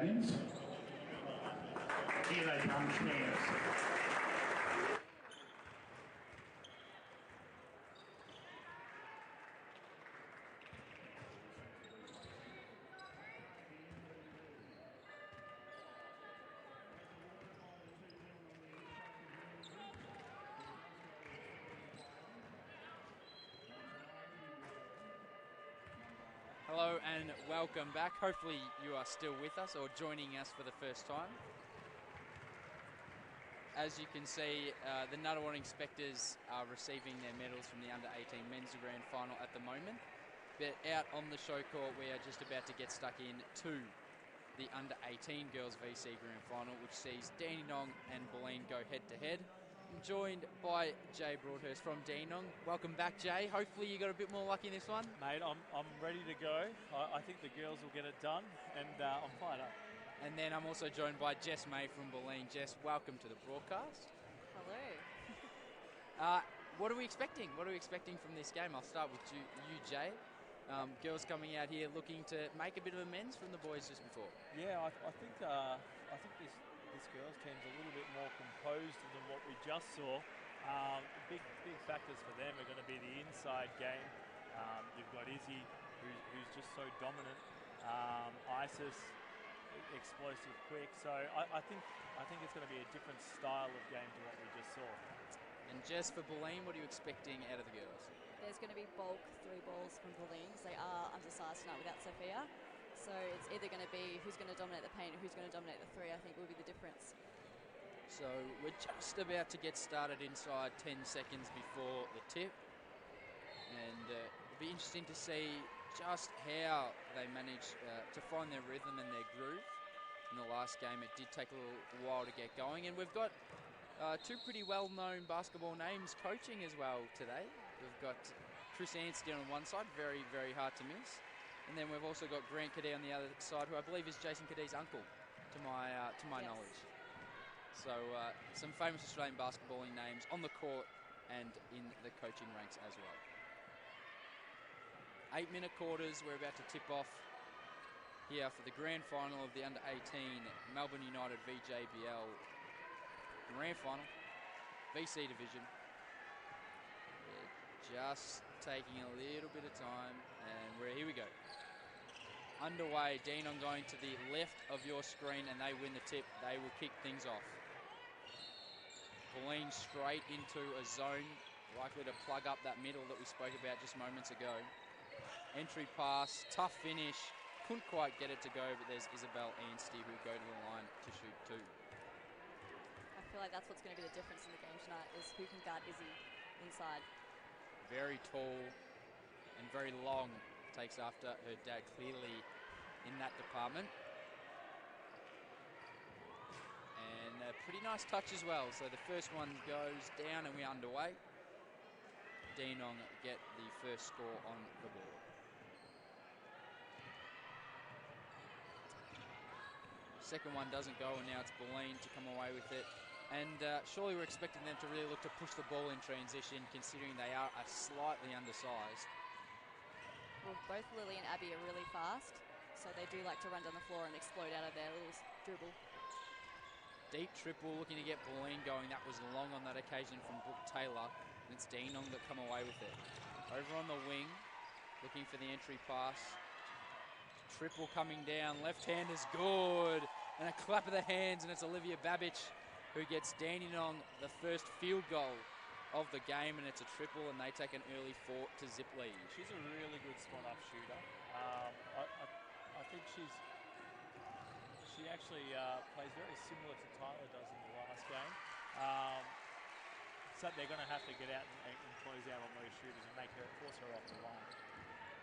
Here they come, Snares. Hello and welcome back. Hopefully you are still with us or joining us for the first time. As you can see, the Nunawading Inspectors are receiving their medals from the Under-18 Men's Grand Final at the moment. But out on the show court, we are just about to get stuck in to the Under-18 Girls VC Grand Final, which sees Dandenong and Bulleen go head-to-head. I'm joined by Jay Broadhurst from Dandenong. Welcome back, Jay. Hopefully you got a bit more luck in this one. Mate, I'm ready to go. I think the girls will get it done, and I'm fired up. And then I'm also joined by Jess May from Bulleen. Jess, welcome to the broadcast. Hello. What are we expecting? What are we expecting from this game? I'll start with you Jay. Girls coming out here looking to make a bit of amends from the boys just before. Yeah, I think this girls team's a little bit more composed than what we just saw. Big factors for them are going to be the inside game. You've got Izzy, who's just so dominant. Isis, explosive, quick. So I think it's going to be a different style of game to what we just saw. And Jess, for Bulleen, what are you expecting out of the girls? There's going to be bulk 3 balls from Bulleen because they are undersized tonight without Sophia. So it's either going to be who's going to dominate the paint or who's going to dominate the 3, I think will be the difference. So we're just about to get started inside 10 seconds before the tip. And it'll be interesting to see just how they manage to find their rhythm and their groove. In the last game, it did take a little while to get going. And we've got 2 pretty well-known basketball names coaching as well today. We've got Chris Anstey on one side, very, very hard to miss. And then we've also got Grant Cadet on the other side, who I believe is Jason Cadet's uncle, to my yes. knowledge. So some famous Australian basketballing names on the court and in the coaching ranks as well. 8-minute quarters, we're about to tip off here for the grand final of the Under-18 Melbourne United VJBL Grand Final, VC Division. We're just taking a little bit of time, and here we go. Underway, Dandenong going to the left of your screen, and they win the tip. They will kick things off. Bulleen straight into a zone, likely to plug up that middle that we spoke about just moments ago. Entry pass, tough finish, couldn't quite get it to go, but there's Isabel Anstey who go to the line to shoot 2. I feel like that's what's going to be the difference in the game tonight is who can guard Izzy inside. Very tall and very long, takes after her dad, clearly in that department. And a pretty nice touch as well. So the first one goes down and we're underway. Dandenong get the first score on the board. Second one doesn't go, and now it's Bulleen to come away with it. And surely we're expecting them to really look to push the ball in transition, considering they are slightly undersized. Well, both Lily and Abby are really fast, so they do like to run down the floor and explode out of their little dribble. Deep triple looking to get Bulleen going. That was long on that occasion from Brooke Taylor. And it's Dandenong that come away with it. Over on the wing, looking for the entry pass. Triple coming down, left hand is good. And a clap of the hands, and it's Olivia Babbage who gets Dandenong the first field goal of the game, and it's a triple, and they take an early 4-0 lead. She's a really good spot-up shooter. I think she actually plays very similar to Tyler does in the last game. So they're going to have to get out and close out on those shooters and force her off the line.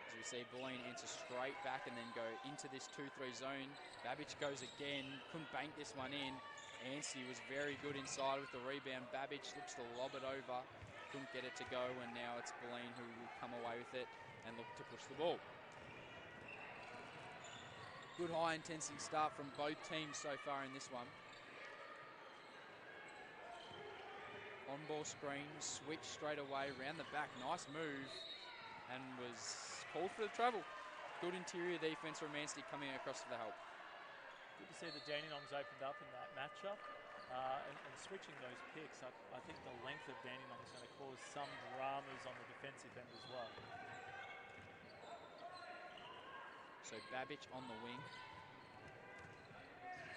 As we see, Bulleen enter straight back and then go into this 2-3 zone. Babbage goes again, couldn't bank this one in. Anstey was very good inside with the rebound. Babbage looks to lob it over, couldn't get it to go, and now it's Bulleen who will come away with it and look to push the ball. Good high-intensity start from both teams so far in this one. On-ball screen, switch straight away, round the back, nice move, and was called for the travel. Good interior defense from Anstey coming across for the help. Good to see the Dandenong's opened up in that matchup. And switching those picks, I think the length of Dandenong is going to cause some dramas on the defensive end as well. So Babbage on the wing.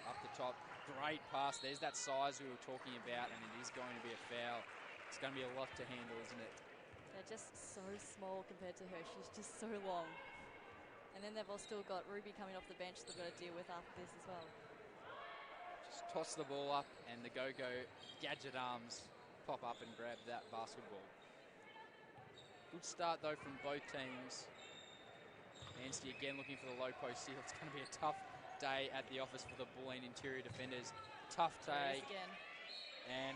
Up the top, great pass. There's that size we were talking about, and it is going to be a foul. It's going to be a lot to handle, isn't it? They're just so small compared to her. She's just so long. And then they've all still got Ruby coming off the bench they've got to deal with after this as well. Just toss the ball up, and the go-go gadget arms pop up and grab that basketball. Good start, though, from both teams. Anstey again looking for the low post seal. It's going to be a tough day at the office for the Bulleen interior defenders. Tough take. Again.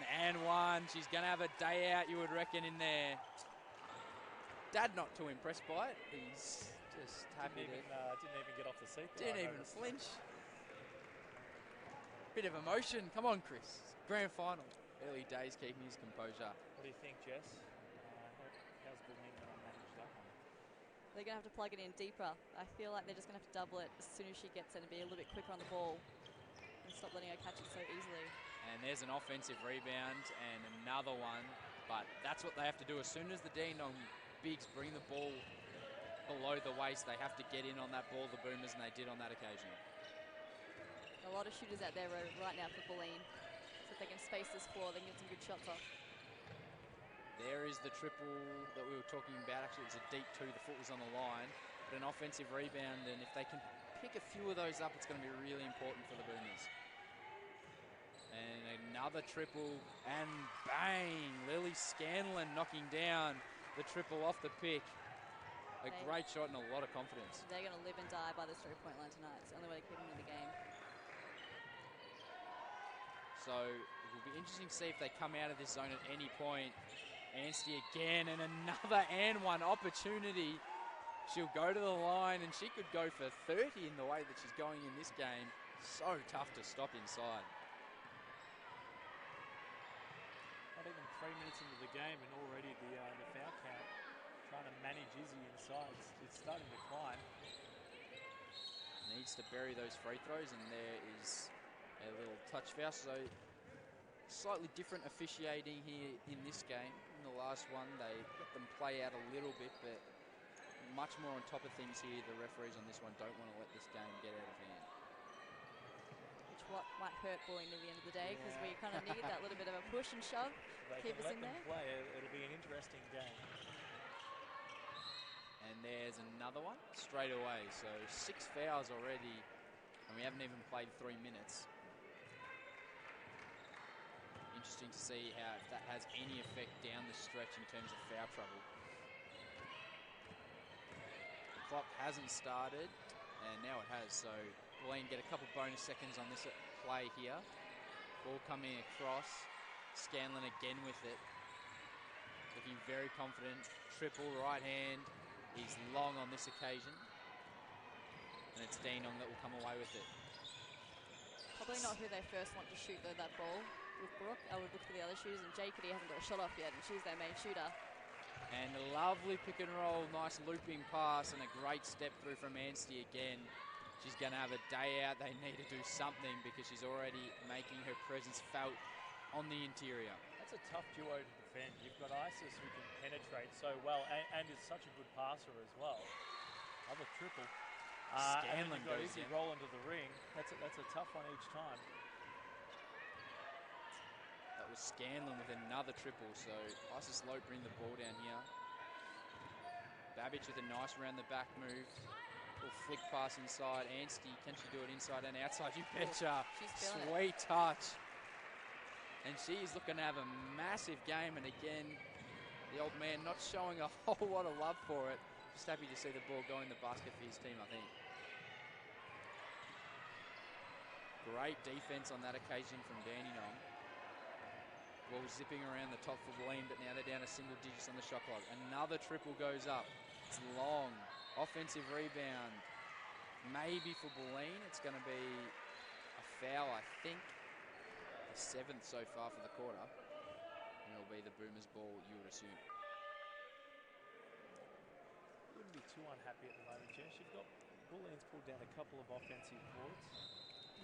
And one. She's going to have a day out, you would reckon, in there. Dad not too impressed by it. He's just happy didn't even get off the seat there. Didn't even flinch. Bit of emotion. Come on, Chris. Grand final. Early days keeping his composure. What do you think, Jess? How's Bulleen going to manage that one? They're going to have to plug it in deeper. I feel like they're just going to have to double it as soon as she gets it and be a little bit quicker on the ball and stop letting her catch it so easily. And there's an offensive rebound and another one. But that's what they have to do. As soon as the Dandenong bigs bring the ball below the waist, they have to get in on that ball, the Boomers, and they did on that occasion. A lot of shooters out there right now for Bulleen. So if they can space this floor, they can get some good shots off. There is the triple that we were talking about. Actually, it was a deep two. The foot was on the line. But an offensive rebound, and if they can pick a few of those up, it's going to be really important for the Boomers. And another triple, and bang! Lily Scanlon knocking down the triple off the pick. A great shot and a lot of confidence. They're going to live and die by this three-point line tonight. It's the only way to keep them in the game. So it will be interesting to see if they come out of this zone at any point. Anstey again, and another and one opportunity. She'll go to the line, and she could go for 30 in the way that she's going in this game. So tough to stop inside. Not even 3 minutes into the game, and already the foul count, trying to manage Izzy inside, it's starting to climb. Needs to bury those free throws, and there is a little touch foul. So slightly different officiating here in this game. In the last one, they let them play out a little bit, but much more on top of things here. The referees on this one don't want to let this game get out of hand. Which might hurt Bulleen at the end of the day, because we kind of need that little bit of a push and shove. Keep us in there. Play. It'll be an interesting game. And there's another one straight away. So 6 fouls already, and we haven't even played 3 minutes. Interesting to see how if that has any effect down the stretch in terms of foul trouble. The clock hasn't started, and now it has. So Bulleen get a couple bonus seconds on this play here. Ball coming across. Scanlon again with it. Looking very confident. Triple right hand. He's long on this occasion. And it's Dandenong that will come away with it. Probably not who they first want to shoot, though, that ball. With Brooke, I would look for the other shooters, and Jakety hasn't got a shot off yet, and she's their main shooter. And a lovely pick and roll, nice looping pass, and a great step through from Anstey again. She's going to have a day out. They need to do something because she's already making her presence felt on the interior. That's a tough duo to defend. You've got Isis who can penetrate so well and is such a good passer as well. Other triple. Scanlon and goes Izzy in. roll into the ring. That's a tough one each time. That was Scanlon with another triple. So Isis Lowe bring the ball down here. Babbage with a nice round the back move. Little flick pass inside. Anstey, can she do it inside and outside? You betcha. She's feeling it. Sweet touch. And she is looking to have a massive game. And again, the old man not showing a whole lot of love for it. Just happy to see the ball go in the basket for his team, I think. Great defense on that occasion from Dandenong. Ball zipping around the top for Bulleen, but now they're down to single digits on the shot clock. Another triple goes up. It's long. Offensive rebound. Maybe for Bulleen. It's going to be a foul, I think. The 7th so far for the quarter. And it'll be the Boomers' ball, you would assume. Wouldn't be too unhappy at the moment, Jess. You've got Bulleen's pulled down a couple of offensive boards.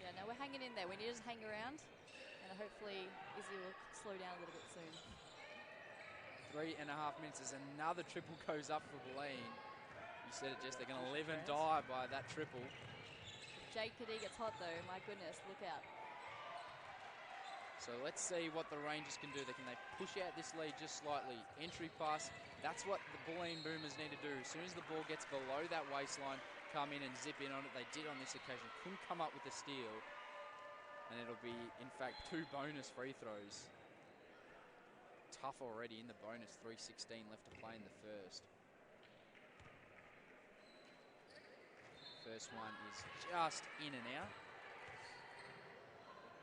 Yeah, no, we're hanging in there. We need to just hang around, and hopefully Izzy will slow down a little bit soon. 3.5 minutes as another triple goes up for Bulleen. You said it, Jess, they're going to live and chance. die by that triple. If Jake Kadee gets hot, though, my goodness, look out. So let's see what the Rangers can do. Can they push out this lead just slightly? Entry pass, that's what the Bulleen Boomers need to do. As soon as the ball gets below that waistline, come in and zip in on it. They did on this occasion. Couldn't come up with the steal. And it'll be, in fact, 2 bonus free throws. Tough already in the bonus. 3:16 left to play in the first. First one is just in and out.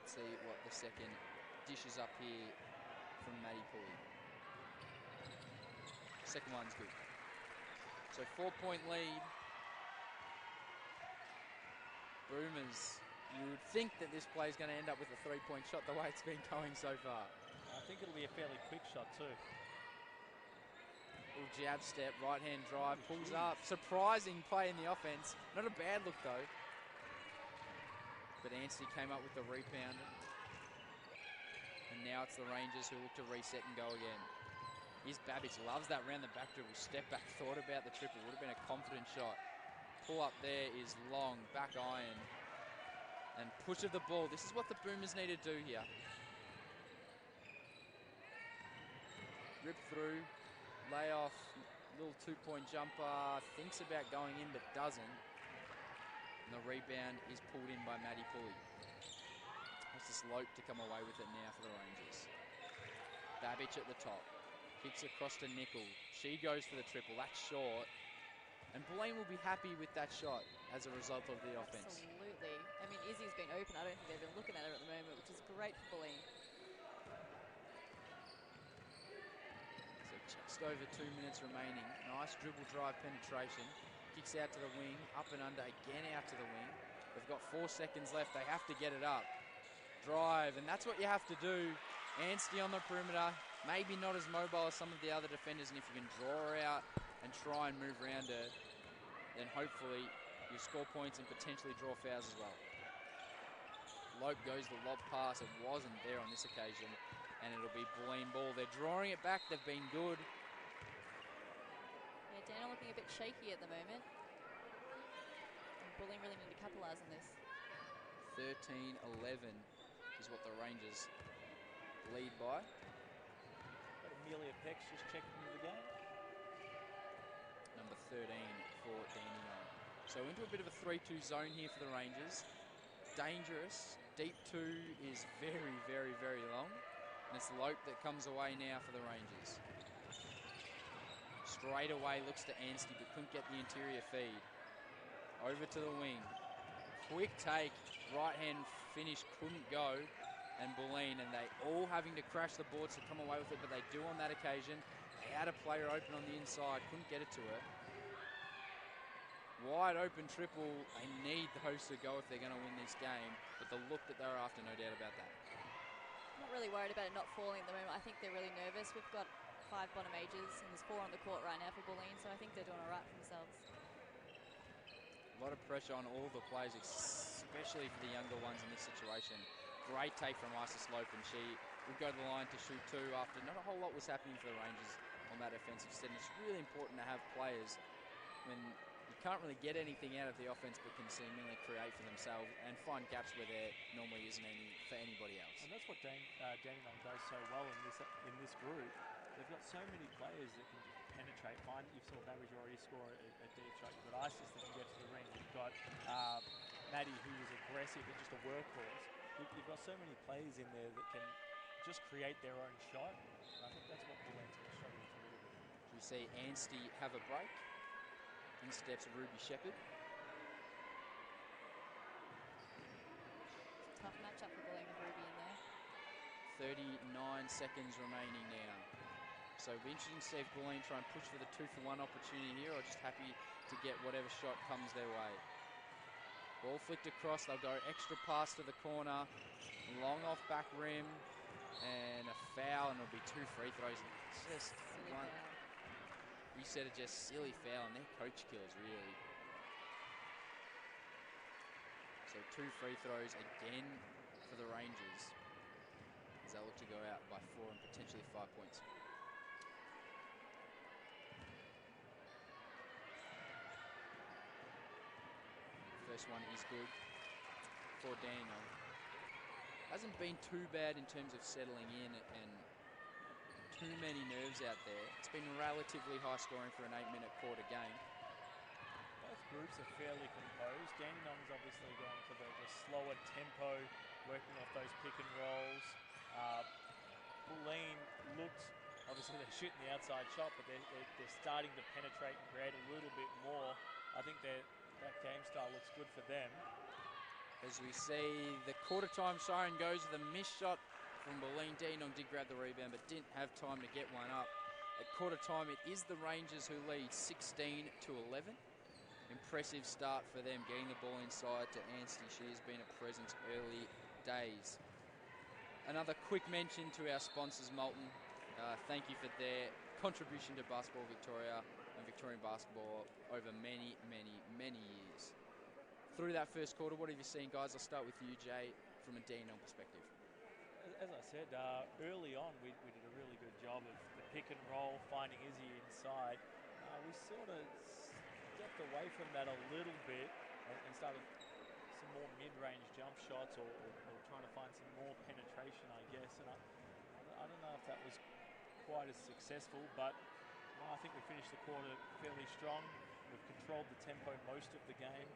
Let's see what the second dishes up here from Maddie Pulley. Second one's good. So 4-point lead. Boomers, you would think that this play is going to end up with a 3-point shot the way it's been going so far. I think it'll be a fairly quick shot too. Little jab step, right hand drive, pulls up. Surprising play in the offense. Not a bad look though. But Anstey came up with the rebound. And now it's the Rangers who look to reset and go again. Here's Babbage, loves that round the back dribble. Step back, thought about the triple. Would have been a confident shot. Pull up there is long, back iron. And push of the ball. This is what the Boomers need to do here. Rip through, lay off, little 2-point jumper. Thinks about going in but doesn't. And the rebound is pulled in by Maddie Pulley. It's this Lope to come away with it now for the Rangers. Babbage at the top. Kicks across to Nickel. She goes for the triple. That's short. And Bulleen will be happy with that shot as a result of the offense. Absolutely. I mean, Izzy's been open. I don't think they've been looking at her at the moment, which is great for Bulleen. So just over 2 minutes remaining. Nice dribble drive penetration. Kicks out to the wing. Up and under. Again out to the wing. They've got 4 seconds left. They have to get it up. Drive. And that's what you have to do. Anstey on the perimeter. Maybe not as mobile as some of the other defenders. And if you can draw her out and try and move around her, then hopefully you score points and potentially draw fouls as well. Lope goes the lob pass. It wasn't there on this occasion. And it'll be Bulleen ball. They're drawing it back. They've been good. Yeah, Dandenong looking a bit shaky at the moment. And Bulleen really need to capitalise on this. 13-11 is what the Rangers lead by. Got Amelia Pex just checking into the game. Number 13 for Dandenong. So into a bit of a 3-2 zone here for the Rangers. Dangerous. Deep 2 is very, very, very long. And it's Lope that comes away now for the Rangers. Straight away looks to Anstey, but couldn't get the interior feed. Over to the wing. Quick take. Right hand finish couldn't go. And Bulleen, and they all having to crash the boards to come away with it, but they do on that occasion. They had a player open on the inside, couldn't get it to her. Wide open triple. They need the hosts to go if they're going to win this game, but the look that they're after, no doubt about that. Not really worried about it not falling at the moment. I think they're really nervous. We've got 5 bottom ages, and there's 4 on the court right now for Bulleen, so I think they're doing all right for themselves. A lot of pressure on all the players, especially for the younger ones in this situation. Great take from Isis Lope, and she would go to the line to shoot 2 after not a whole lot was happening for the Rangers on that offensive set. And it's really important to have players when you can't really get anything out of the offense but can seemingly create for themselves and find gaps where there normally isn't any for anybody else. And that's what Dandenong does so well in this group. They've got so many players that can penetrate. You saw Babbage already score a deep shot. You've got Isis that can get to the ring. You've got Maddie, who is aggressive and just a workhorse. You've got so many players in there that can just create their own shot. And I think that's what Bulleen's going to struggle with a little bit. We see Anstey have a break. In steps Ruby Shepherd. It's a tough matchup for Bulleen with Ruby in there. 39 seconds remaining now. So it'll be interesting to see if Bulleen try and push for the 2-for-1 opportunity here, or just happy to get whatever shot comes their way. Ball flicked across, they'll go extra pass to the corner, long off back rim, and a foul, and it'll be 2 free throws. Just Silly one. foul. You said it, just silly foul, and their coach kills, really. So So 2 free throws again for the Rangers as they look to go out by 4 and potentially 5 points. First one is good for Dandenong. Hasn't been too bad in terms of settling in and too many nerves out there. It's been relatively high scoring for an 8-minute quarter game. Both groups are fairly composed. Dandenong's obviously going for the slower tempo, working off those pick and rolls. Bulleen looked, obviously they're shooting the outside shot, but they're starting to penetrate and create a little bit more. I think that game style looks good for them. As we see the quarter time siren goes with a missed shot from Bulleen. Dandenong did grab the rebound but didn't have time to get one up. At quarter time it is the Rangers who lead 16 to 11. Impressive start for them, getting the ball inside to Anstey. She has been a presence early days. Another quick mention to our sponsors, Molten. Thank you for their contribution to Basketball Victoria and Victorian basketball over many, many, many years. Through that first quarter, what have you seen, guys? I'll start with you, Jay, from a Dandenong perspective. As I said, early on we did a really good job of the pick and roll, finding Izzy inside. We sort of stepped away from that a little bit and started some more mid-range jump shots or trying to find some more penetration, I guess. And I don't know if that was quite as successful, but I think we finished the quarter fairly strong. We've controlled the tempo most of the game.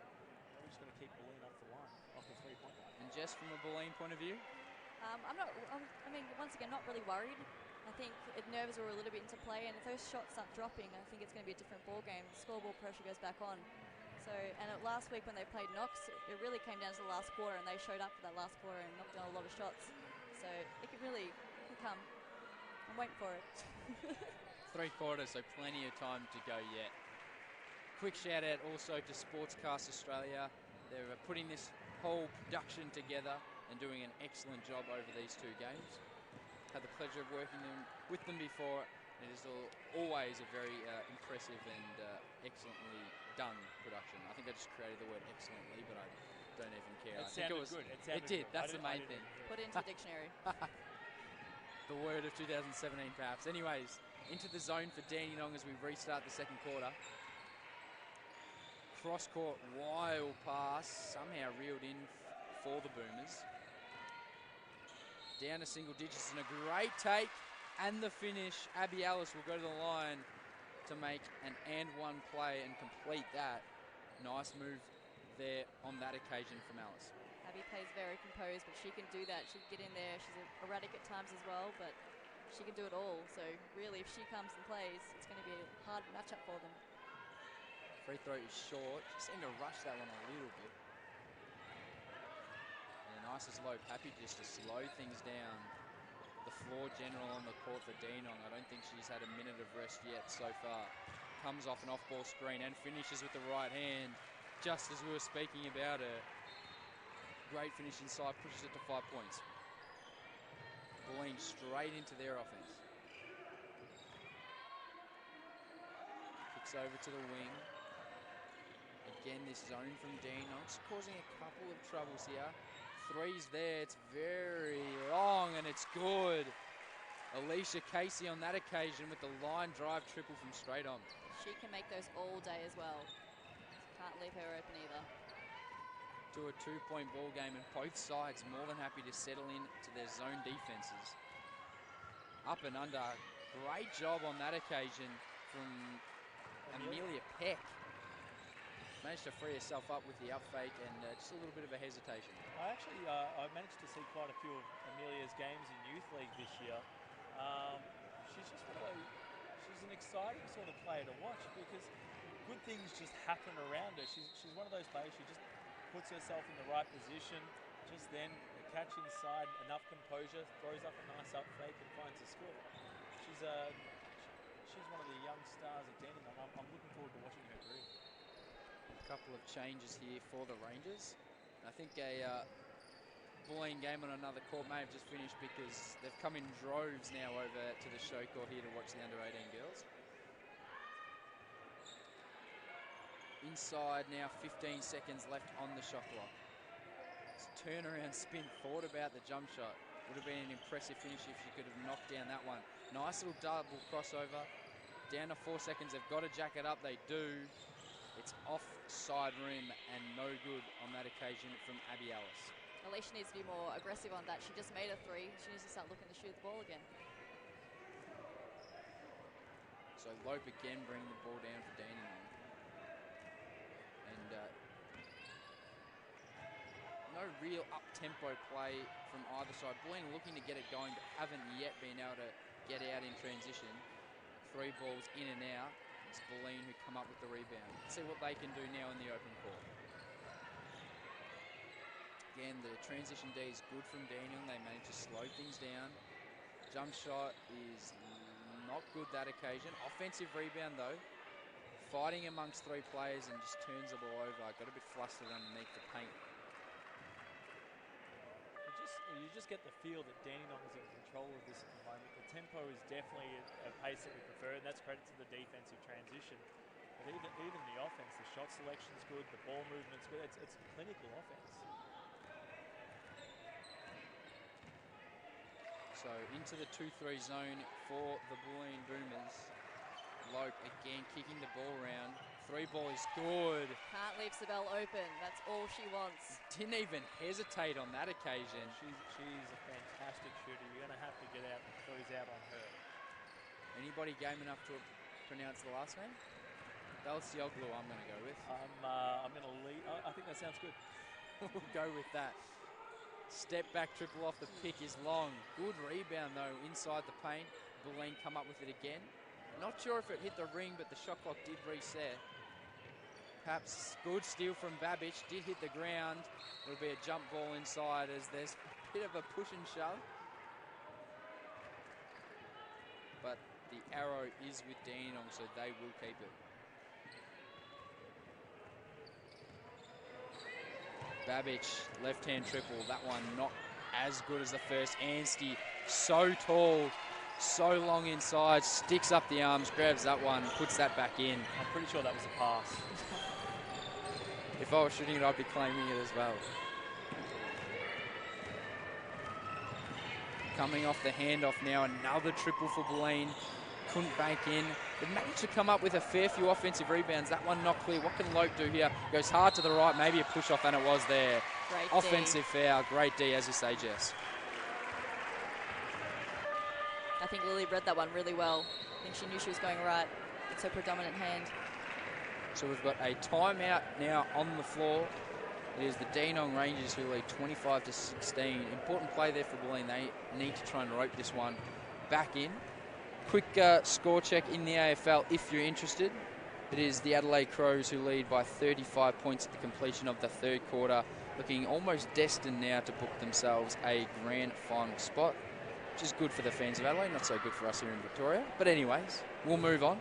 We're just going to keep Bulleen off the line, off the three-point line. And Jess, from a Bulleen point of view? Once again, not really worried. I think nerves are a little bit into play, and if those shots start dropping, I think it's going to be a different ball game. The scoreboard pressure goes back on. So, and last week when they played Knox, it really came down to the last quarter, and they showed up for that last quarter and knocked down a lot of shots. So it could come. I'm waiting for it. 3 quarters, so plenty of time to go yet. Quick shout out also to Sportscast Australia. They're putting this whole production together and doing an excellent job over these 2 games. Had the pleasure of working with them before. It is always a very impressive and excellently done production. I think I just created the word excellently, but I don't even care. It sounded good. It did. That's the main thing. Put it into the dictionary. The word of 2017, perhaps. Anyways, into the zone for Dandenong as we restart the second quarter. Cross-court wild pass, somehow reeled in for the Boomers. Down to single digits and a great take and the finish. Abby Alice will go to the line to make an and-one play and complete that. Nice move there on that occasion from Alice. Abby plays very composed, but she can do that. She can get in there. She's erratic at times as well, but she can do it all. So really, if she comes and plays, it's going to be a hard matchup for them. Free throw is short. Just seemed to rush that one a little bit. And nice as low. Pappy just to slow things down. The floor general on the court for Dandenong. I don't think she's had a minute of rest yet so far. Comes off an off-ball screen and finishes with the right hand, just as we were speaking about her. Great finish inside, pushes it to 5 points. Bulleen straight into their offense. Kicks over to the wing. Again, this zone from Dandenong, just causing a couple of troubles here. Three's there, it's very long and it's good. Alicia Casey on that occasion with the line drive triple from straight on. She can make those all day as well. Can't leave her open either. To a 2-point ball game and both sides more than happy to settle in to their zone defenses. Up and under, great job on that occasion from Amelia Peck. Managed to free herself up with the up fake and just a little bit of a hesitation. I managed to see quite a few of Amelia's games in Youth League this year. She's just she's an exciting sort of player to watch because good things just happen around her. She's one of those players, she just puts herself in the right position, just then a catch inside, enough composure, throws up a nice up fake and finds a score. She's one of the young stars at Dandenong. I'm looking forward to watching her career. Couple of changes here for the Rangers. I think a Bulleen game on another court may have just finished because they've come in droves now over to the show court here to watch the under-18 girls. Inside now, 15 seconds left on the shot clock. turnaround spin. Thought about the jump shot. Would have been an impressive finish if she could have knocked down that one. Nice little double crossover. Down to 4 seconds. They've got to jack it up. They do. It's offside rim and no good on that occasion from Abby Ellis. Alicia needs to be more aggressive on that. She just made a 3. She needs to start looking to shoot the ball again. So Lope again bringing the ball down for Dandenong. And no real up-tempo play from either side. Bulleen looking to get it going, but haven't yet been able to get out in transition. 3 balls in and out. It's Bulleen who come up with the rebound. Let's see what they can do now in the open court. Again, the transition D is good from Dandenong. They manage to slow things down. Jump shot is not good that occasion. Offensive rebound though. Fighting amongst 3 players and just turns the ball over. Got a bit flustered underneath the paint. You just get the feel that Dandenong is in control of this at the moment. The tempo is definitely a pace that we prefer, and that's credit to the defensive transition. But even the offense, the shot selection's good, the ball movement's good. It's clinical offense. So into the 2-3 zone for the Bulleen Boomers. Lope again kicking the ball around. 3 ball is good. Can't leave Sibel open. That's all she wants. Didn't even hesitate on that occasion. She's a fantastic shooter. You're going to have to get out and close out on her. Anybody game enough to pronounce the last name? Belsioglu, I'm going to go with. I'm going to lead. I think that sounds good. We'll go with that. Step back triple off the pick is long. Good rebound though inside the paint. Bulleen come up with it again. Not sure if it hit the ring, but the shot clock did reset. Perhaps good steal from Babic. Did hit the ground. It'll be a jump ball inside as there's a bit of a push and shove. But the arrow is with Dandenong, so they will keep it. Babic, left-hand triple. That one not as good as the first. Anstie, so tall, so long inside, sticks up the arms, grabs that one, puts that back in. I'm pretty sure that was a pass. If I was shooting it, I'd be claiming it as well. Coming off the handoff now, another triple for Bulleen. Couldn't bank in. They managed to come up with a fair few offensive rebounds. That one not clear. What can Lope do here? Goes hard to the right, maybe a push off, and it was there. Great offensive foul, great D, as you say, Jess. I think Lily read that one really well. I think she knew she was going right. It's her predominant hand. So we've got a timeout now on the floor. It is the Dandenong Rangers who lead 25-16. Important play there for Bulleen. They need to try and rope this one back in. Quick score check in the AFL if you're interested. It is the Adelaide Crows who lead by 35 points at the completion of the 3rd quarter, looking almost destined now to book themselves a grand final spot, which is good for the fans of Adelaide, not so good for us here in Victoria. But anyways, we'll move on.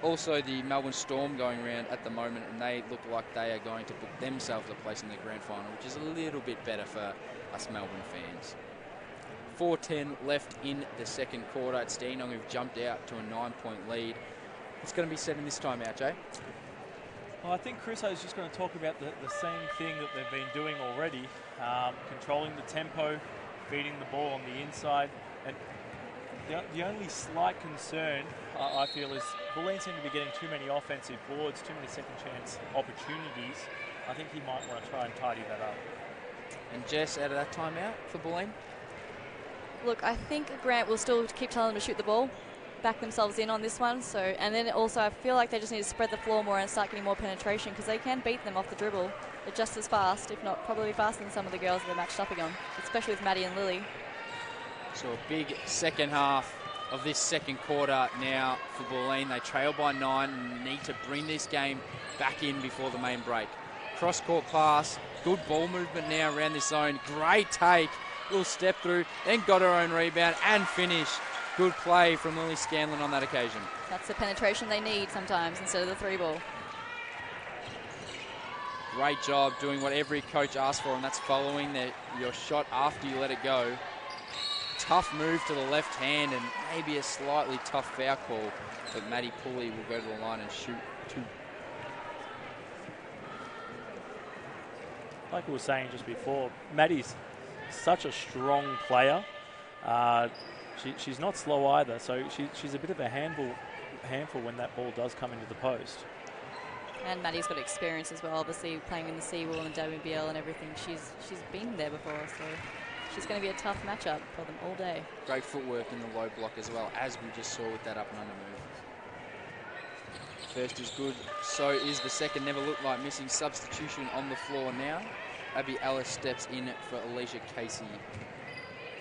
Also the Melbourne Storm going around at the moment, and they look like they are going to book themselves a place in the grand final, which is a little bit better for us Melbourne fans. 4:10 left in the 2nd quarter. It's Dandenong who've jumped out to a 9-point lead. It's going to be 7 this time out, Jay. Well, I think Chris is just going to talk about the same thing that they've been doing already, controlling the tempo, feeding the ball on the inside. And the only slight concern, I feel, is Bulleen seem to be getting too many offensive boards, too many second chance opportunities. I think he might want to try and tidy that up. And Jess, out of that timeout for Bulleen? Look, I think Grant will still keep telling them to shoot the ball, back themselves in on this one. So, and then also I feel like they just need to spread the floor more and start getting more penetration, because they can beat them off the dribble. They're just as fast, if not probably faster than some of the girls that they're matched up against, especially with Maddie and Lily. So a big second half of this 2nd quarter now for Bulleen. They trail by 9 and need to bring this game back in before the main break. Cross-court pass, good ball movement now around this zone. Great take, little step through, then got her own rebound and finish. Good play from Lily Scanlon on that occasion. That's the penetration they need sometimes instead of the 3 ball. Great job doing what every coach asks for, and that's following your shot after you let it go. Tough move to the left hand and maybe a slightly tough foul call, but Maddie Pulley will go to the line and shoot 2. like we were saying just before, Maddie's such a strong player. She's not slow either, so she's a bit of a handful when that ball does come into the post. And Maddie's got experience as well, obviously playing in the Seawall and WBL and everything. She's been there before, so she's going to be a tough matchup for them all day. Great footwork in the low block as well, as we just saw with that up and under move. First is good, so is the second. Never looked like missing. Substitution on the floor now. Abby Ellis steps in for Alicia Casey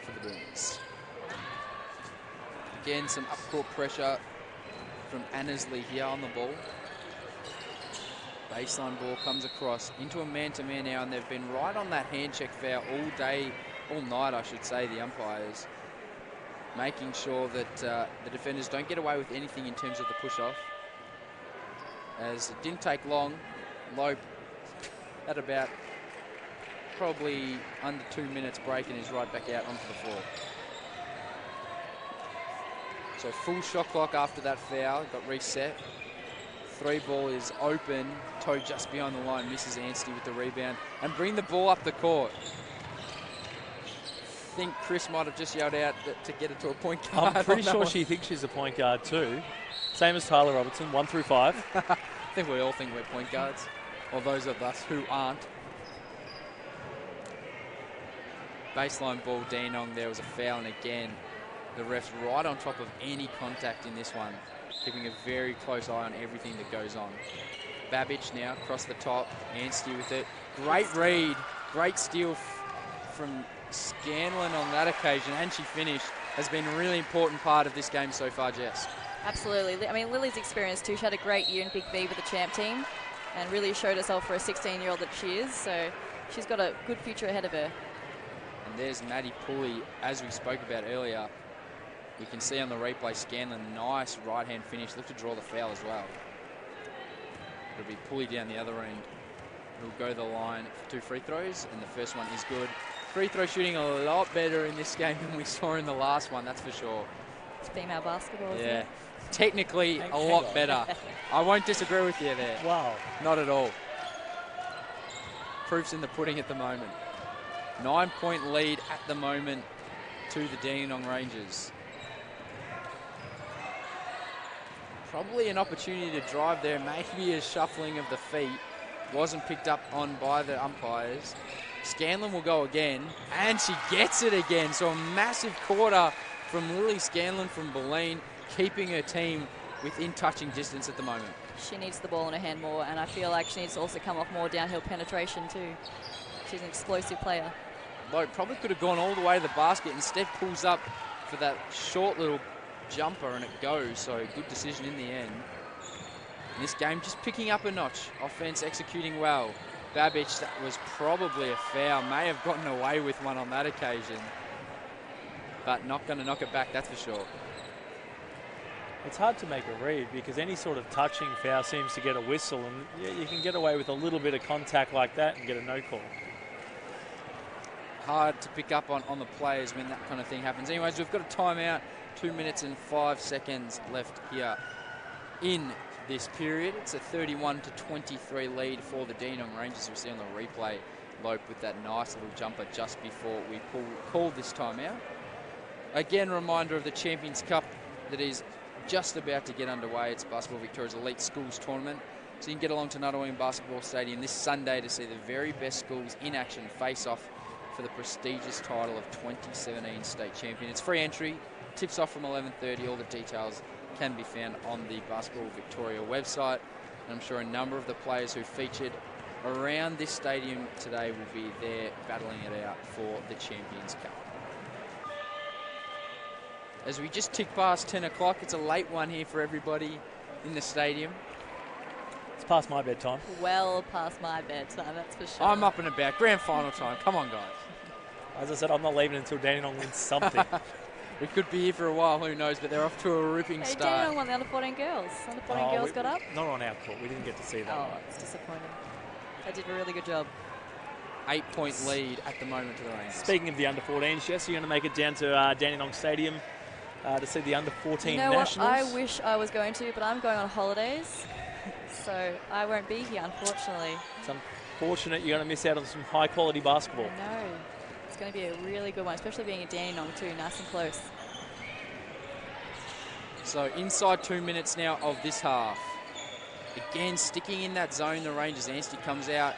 for the Boomers. Again, some up-court pressure from Annesley here on the ball. Baseline ball comes across into a man-to-man now, and they've been right on that hand check foul all day, all night, I should say, the umpires. Making sure that the defenders don't get away with anything in terms of the push-off. As it didn't take long, Lope at about probably under 2 minutes break and is right back out onto the floor. So full shot clock after that foul, got reset. 3 ball is open, toe just behind the line, misses Anstey with the rebound, and bring the ball up the court. I think Chris might have just yelled out to get it to a point guard. I'm pretty sure she thinks she's a point guard too. Same as Tyler Robertson, 1 through 5. I think we all think we're point guards, or those of us who aren't. Baseline ball, Dandenong, there was a foul, and again, the ref's right on top of any contact in this one, keeping a very close eye on everything that goes on. Babbage now across the top, Anstey with it. Great read, great steal from Scanlon on that occasion, and she finished. Has been a really important part of this game so far, Jess. Absolutely. I mean, Lily's experience too. She had a great year in Big B with the champ team and really showed herself for a 16-year-old that she is. So she's got a good future ahead of her. And there's Maddie Pulley, as we spoke about earlier. You can see on the replay, Scanlon, nice right-hand finish. Look to draw the foul as well. It'll be Pulley down the other end. He'll go to the line for 2 free throws, and the first one is good. Free throw shooting a lot better in this game than we saw in the last one, that's for sure. It's female basketball, isn't it? Technically a lot better. I won't disagree with you there. Wow. Not at all. Proof's in the pudding at the moment. 9-point lead at the moment to the Dandenong Rangers. Probably an opportunity to drive there, maybe a shuffling of the feet. Wasn't picked up on by the umpires. Scanlon will go again, and she gets it again. So a massive quarter from Lily Scanlon from Bulleen, keeping her team within touching distance at the moment. She needs the ball in her hand more, and I feel like she needs to also come off more downhill penetration too. She's an explosive player. Lowe probably could have gone all the way to the basket. Instead pulls up for that short little jumper, and it goes. So good decision in the end. And this game just picking up a notch. Offense executing well. Babbage, that was probably a foul. May have gotten away with one on that occasion. But not going to knock it back, that's for sure. It's hard to make a read because any sort of touching foul seems to get a whistle, and you can get away with a little bit of contact like that and get a no call. Hard to pick up on the players when that kind of thing happens. Anyways, we've got a timeout. 2 minutes and 5 seconds left here in this period. It's a 31-23 lead for the Dandenong Rangers. We'll see on the replay, Lope with that nice little jumper just before we called this timeout. Again, reminder of the Champions Cup that is just about to get underway. It's Basketball Victoria's Elite Schools Tournament. So you can get along to Dandenong Basketball Stadium this Sunday to see the very best schools in action face off for the prestigious title of 2017 State Champion. It's free entry, tips off from 11:30. All the details can be found on the Basketball Victoria website. And I'm sure a number of the players who featured around this stadium today will be there battling it out for the Champions Cup. As we just tick past 10 o'clock, it's a late one here for everybody in the stadium. It's past my bedtime. Well past my bedtime, that's for sure. I'm up and about. Grand final time. Come on, guys. As I said, I'm not leaving until Dandenong wins something. We could be here for a while, who knows, but they're off to a ripping start. Dandenong won the under-14 girls. Under-14 girls got up? Not on our court. We didn't get to see that. Oh, it's disappointing. They did a really good job. 8-point lead at the moment to the Rangers. Speaking of the under-14s, Jess, you're going to make it down to Dandenong Stadium to see the under-14 nationals. What? I wish I was going to, but I'm going on holidays, so I won't be here, unfortunately. It's unfortunate. You're going to miss out on some high-quality basketball. No, it's going to be a really good one, especially being a Dandenong too, nice and close. So inside 2 minutes now of this half. Again, sticking in that zone, the Rangers. Anstey comes out,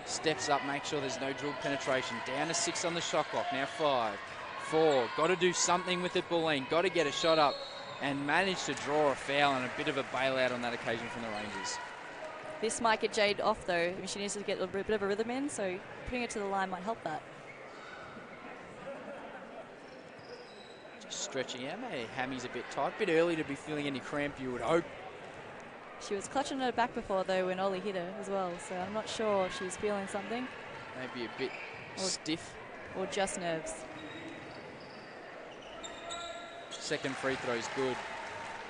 steps up, makes sure there's no drilled penetration. Down to 6 on the shot clock, now 5, 4. Got to do something with it, Bulleen. Got to get a shot up and manage to draw a foul and a bit of a bailout on that occasion from the Rangers. This might get Jade off though. I mean, she needs to get a bit of a rhythm in, so putting it to the line might help that. Just stretching out. Maybe Hammy's a bit tight. A bit early to be feeling any cramp, you would hope. She was clutching her back before though when Ollie hit her as well, so I'm not sure she's feeling something. Maybe a bit stiff. Or just nerves. Second free throw is good.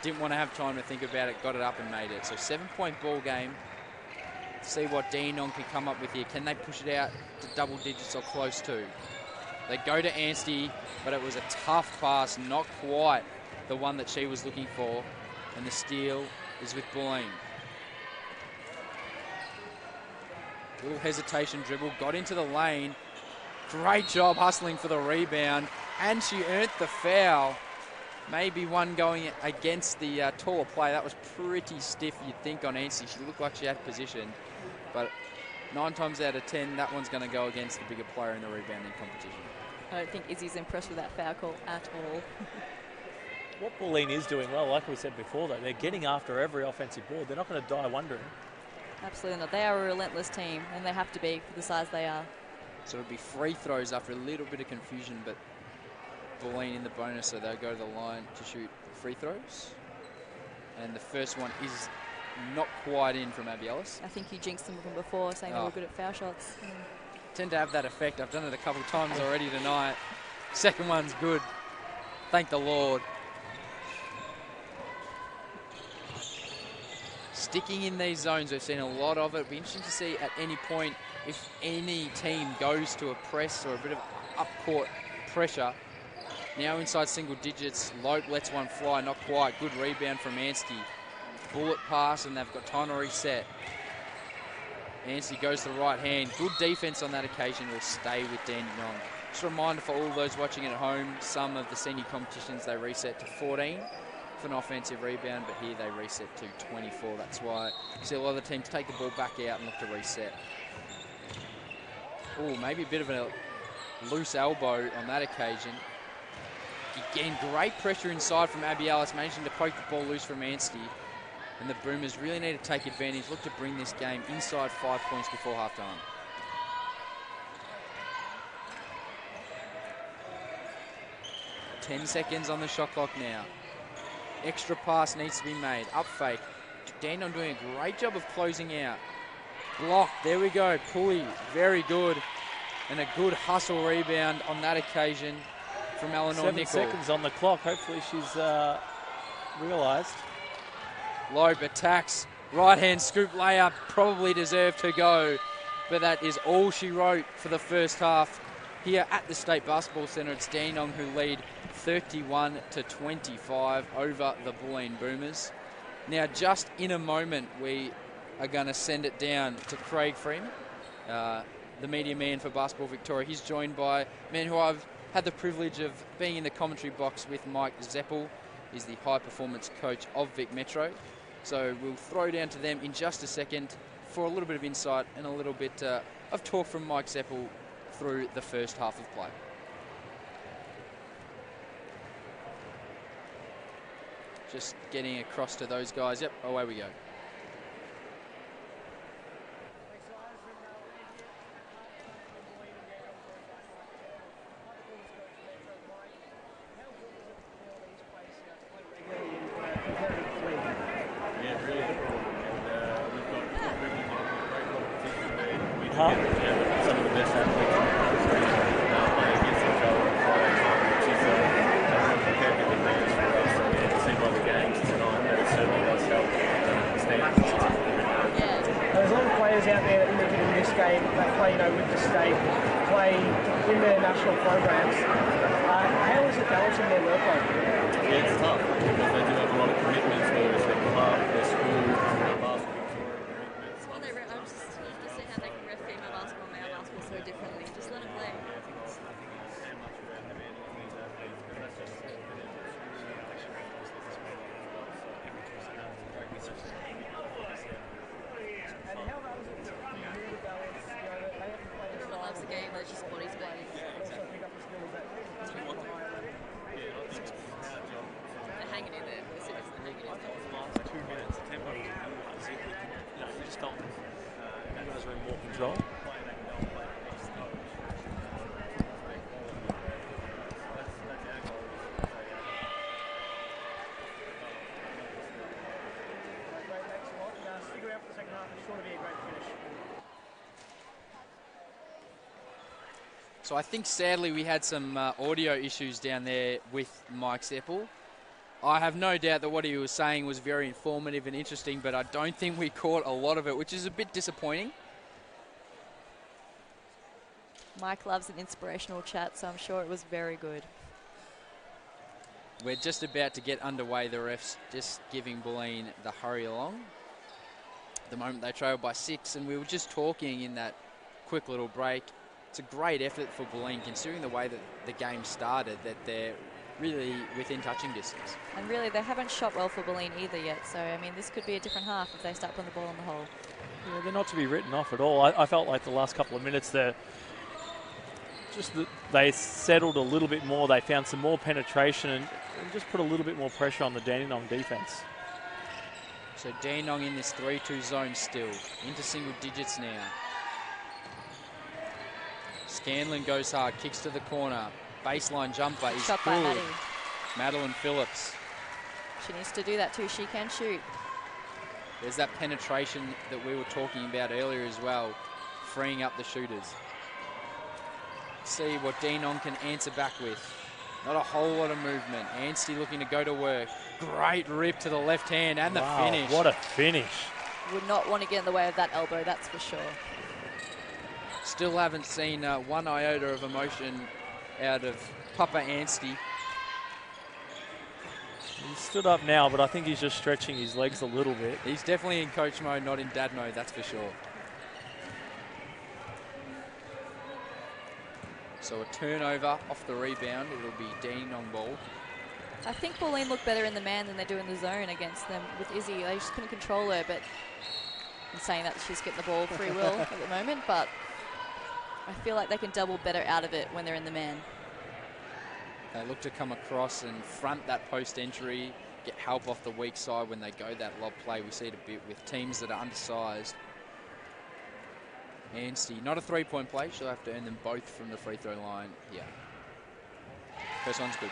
Didn't want to have time to think about it, got it up and made it. So 7-point ball game. See what Dandenong can come up with here. Can they push it out to double digits or close to? They go to Anstey, but it was a tough pass, not quite the one that she was looking for. And the steal is with Bulleen. Little hesitation dribble, got into the lane. Great job hustling for the rebound, and she earned the foul. Maybe one going against the taller player. That was pretty stiff, you'd think, on Anstey. She looked like she had position, but 9 times out of 10, that one's going to go against the bigger player in the rebounding competition. I don't think Izzy's impressed with that foul call at all. What Bulleen is doing well, like we said before, though, they're getting after every offensive board. They're not going to die wondering. Absolutely not. They are a relentless team, and they have to be for the size they are. So it'll be free throws after a little bit of confusion, but Bulleen in the bonus, so they'll go to the line to shoot free throws. And the first one is not quite in from Abby Ellis. I think you jinxed them from before, saying they were good at foul shots. Tend to have that effect. I've done it a couple of times already tonight. Second one's good. Thank the Lord. Sticking in these zones, we've seen a lot of it. It'll be interesting to see at any point if any team goes to a press or a bit of up-court pressure. Now inside single digits, Lope lets one fly, not quite. Good rebound from Anstey. Bullet pass, and they've got time to reset. Anstey goes to the right hand. Good defense on that occasion, will stay with Dandenong. Just a reminder for all those watching at home, some of the senior competitions, they reset to 14 for an offensive rebound, but here they reset to 24. That's why you see a lot of the teams take the ball back out and look to reset. Oh, maybe a bit of a loose elbow on that occasion. Again, great pressure inside from Abby Ellis, managing to poke the ball loose from Anstey. And the Boomers really need to take advantage, look to bring this game inside 5 points before halftime. Ten seconds on the shot clock now. Extra pass needs to be made. Up fake. Dandenong doing a great job of closing out. Block. There we go. Pulley. Very good. And a good hustle rebound on that occasion from Eleanor Nickel. 7 seconds on the clock. Hopefully she's realised. Lope attacks. Right hand scoop layup. Probably deserved to go. But that is all she wrote for the first half. Here at the State Basketball Centre, it's Dandenong who lead 31-25 over the Bulleen Boomers. Now, just in a moment, we are going to send it down to Craig Freeman, the media man for Basketball Victoria. He's joined by a man who I've had the privilege of being in the commentary box with, Mike Zeppel. He's the high performance coach of Vic Metro. So we'll throw down to them in just a second for a little bit of insight and a little bit of talk from Mike Zeppel through the first half of play. Just getting across to those guys. Yep, away we go. Some of the best athletes in the country playing against each other, which is a competitive advantage for us. And to see by the games tonight that it certainly does help stand. There's a lot of players out there in this game that play, with the state, play in their national programs. How is it balancing their workload? Yeah, it's tough because they do have a lot of commitments, whether it's their club, their school, basketball, commitments. Well, I was just to see how they can ref female control. Stick around for the second half. It's sure to be a great finish. So I think sadly we had some audio issues down there with Mike Seppel. I have no doubt that what he was saying was very informative and interesting, but I don't think we caught a lot of it, which is a bit disappointing. Mike loves an inspirational chat, so I'm sure it was very good. We're just about to get underway. The refs just giving Bulleen the hurry along. At the moment they trail by 6, and we were just talking in that quick little break. It's a great effort for Bulleen, considering the way that the game started, that they're really within touching distance. And really, they haven't shot well for Bulleen either yet, so, I mean, this could be a different half if they start putting the ball in the hole. Yeah, they're not to be written off at all. I felt like the last couple of minutes there, they settled a little bit more. They found some more penetration and just put a little bit more pressure on the Dandenong defence. So Dandenong in this 3-2 zone still, into single digits now. Scanlon goes hard, kicks to the corner. Baseline jumper is Shot good. by Maddie. Madeline Phillips. She needs to do that too. She can shoot. There's that penetration that we were talking about earlier as well, freeing up the shooters. See what Dandenong can answer back with. Not a whole lot of movement. Anstey looking to go to work. Great rip to the left hand and the finish. What a finish. Would not want to get in the way of that elbow, that's for sure. Still haven't seen one iota of emotion out of Papa Anstey. He's stood up now, but I think he's just stretching his legs a little bit. He's definitely in coach mode, not in dad mode, that's for sure. So a turnover off the rebound. It'll be Dandenong ball. I think Bulleen look better in the man than they do in the zone against them with Izzy. They just couldn't control her, but I'm saying that she's getting the ball free will at the moment, but I feel like they can double better out of it when they're in the man. They look to come across and front that post entry, get help off the weak side when they go that lob play. We see it a bit with teams that are undersized. Anstey, not a three-point play. She'll have to earn them both from the free throw line here. First one's good.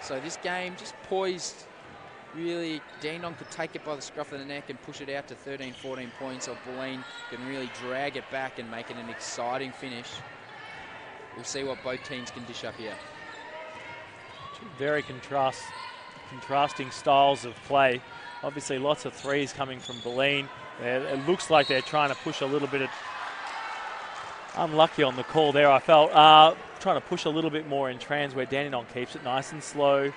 So this game just poised. Really, Dandenong could take it by the scruff of the neck and push it out to 13, 14 points, or Bulleen can really drag it back and make it an exciting finish. We'll see what both teams can dish up here. Two very contrasting styles of play. Obviously, lots of threes coming from Bulleen. It looks like they're trying to push a little bit of... Unlucky on the call there, I felt. Trying to push a little bit more in trans where Dandenong keeps it nice and slow.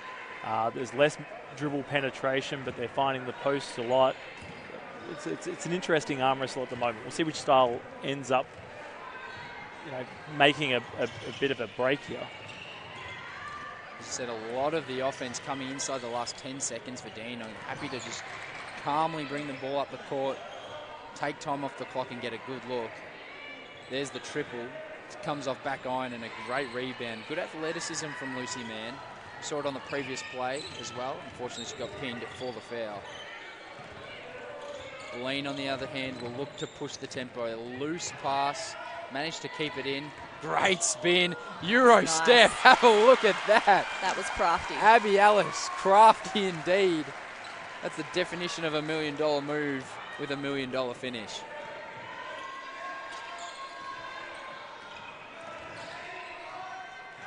There's less dribble penetration, but they're finding the posts a lot. It's an interesting arm wrestle at the moment. We'll see which style ends up, making a bit of a break here. As I said, a lot of the offense coming inside the last 10 seconds for Dandenong. Happy to just calmly bring the ball up the court, take time off the clock and get a good look. There's the triple. It comes off back iron and a great rebound. Good athleticism from Lucy Mann. Saw it on the previous play as well. Unfortunately, she got pinned for the foul. Bulleen, on the other hand, will look to push the tempo. A loose pass, managed to keep it in. Great spin, Euro Nice. step. Have a look at that. That was crafty. Abby Ellis, crafty indeed. That's the definition of $1 million move with $1 million finish.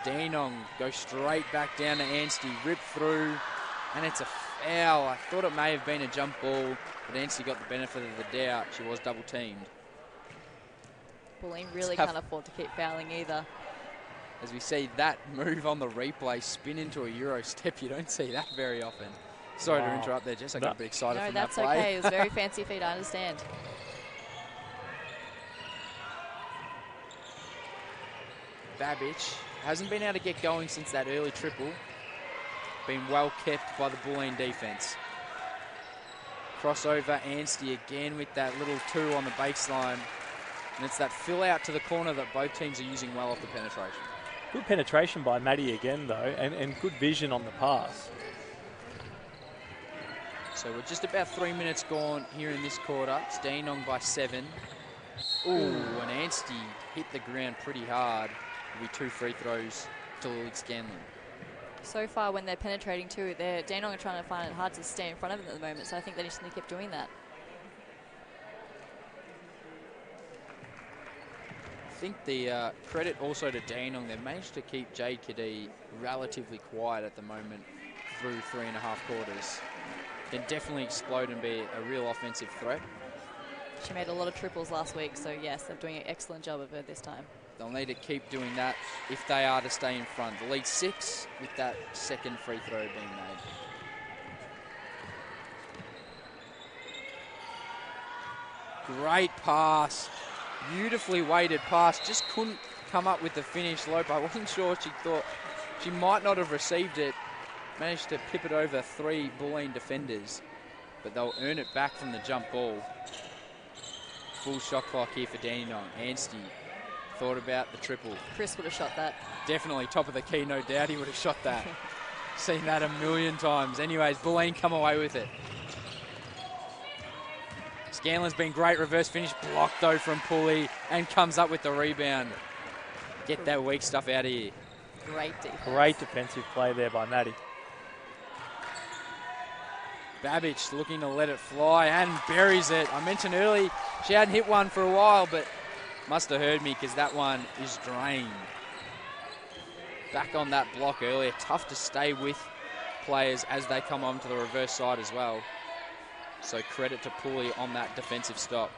Dandenong goes straight back down to Anstey, rip through, and it's a foul. I thought it may have been a jump ball, but Anstey got the benefit of the doubt. She was double teamed. Bulleen really can't afford to keep fouling either. As we see that move on the replay, spin into a Euro step. You don't see that very often. Sorry to interrupt there, Jess. I got a bit excited from that play. No, that's okay. It was very fancy feet, I understand. Babbage hasn't been able to get going since that early triple. Been well kept by the Bulleen defense. Crossover, Anstey again with that little two on the baseline. And it's that fill out to the corner that both teams are using well off the penetration. Good penetration by Maddie again, though, and good vision on the pass. So we're just about 3 minutes gone here in this quarter. It's Dandenong by 7. Ooh, and Anstey hit the ground pretty hard. It'll be 2 free throws to Lily Scanlon. So far, when they're penetrating too, Dandenong are trying to find it hard to stay in front of them at the moment, so I think they just need to keep doing that. I think the credit also to Dandenong, they've managed to keep Jade Kadee relatively quiet at the moment through 3.5 quarters. Can definitely explode and be a real offensive threat. She made a lot of triples last week, so yes, they're doing an excellent job of her this time. They'll need to keep doing that if they are to stay in front. The lead 6 with that second free throw being made. Great pass. Beautifully weighted pass. Just couldn't come up with the finish. Lope, I wasn't sure. She thought she might not have received it. Managed to pip it over 3 Bulleen defenders, but they'll earn it back from the jump ball. Full shot clock here for Dandenong. Anstey thought about the triple. Chris would have shot that. Definitely top of the key, no doubt he would have shot that. Seen that a million times. Anyways, Bulleen come away with it. Scanlon's been great. Reverse finish blocked though from Pulley and comes up with the rebound. Get that weak stuff out of here. Great defense. Great defensive play there by Maddie. Babbage looking to let it fly and buries it. I mentioned early she hadn't hit one for a while, but must have heard me because that one is drained. Back on that block earlier. Tough to stay with players as they come onto the reverse side as well. So credit to Pulley on that defensive stop.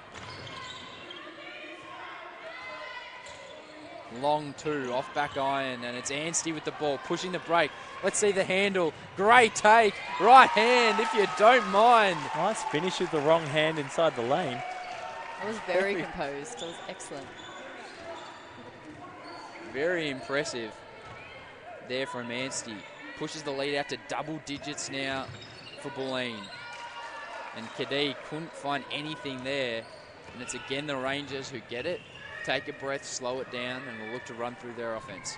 Long 2 off back iron, and it's Anstey with the ball, pushing the break. Let's see the handle. Great take. Right hand, if you don't mind. Nice finish with the wrong hand inside the lane. That was very composed. That was excellent. Very impressive there from Anstey. Pushes the lead out to double digits now for Bulleen. And Kadee couldn't find anything there. And it's again the Rangers who get it. Take a breath, slow it down, and will look to run through their offense.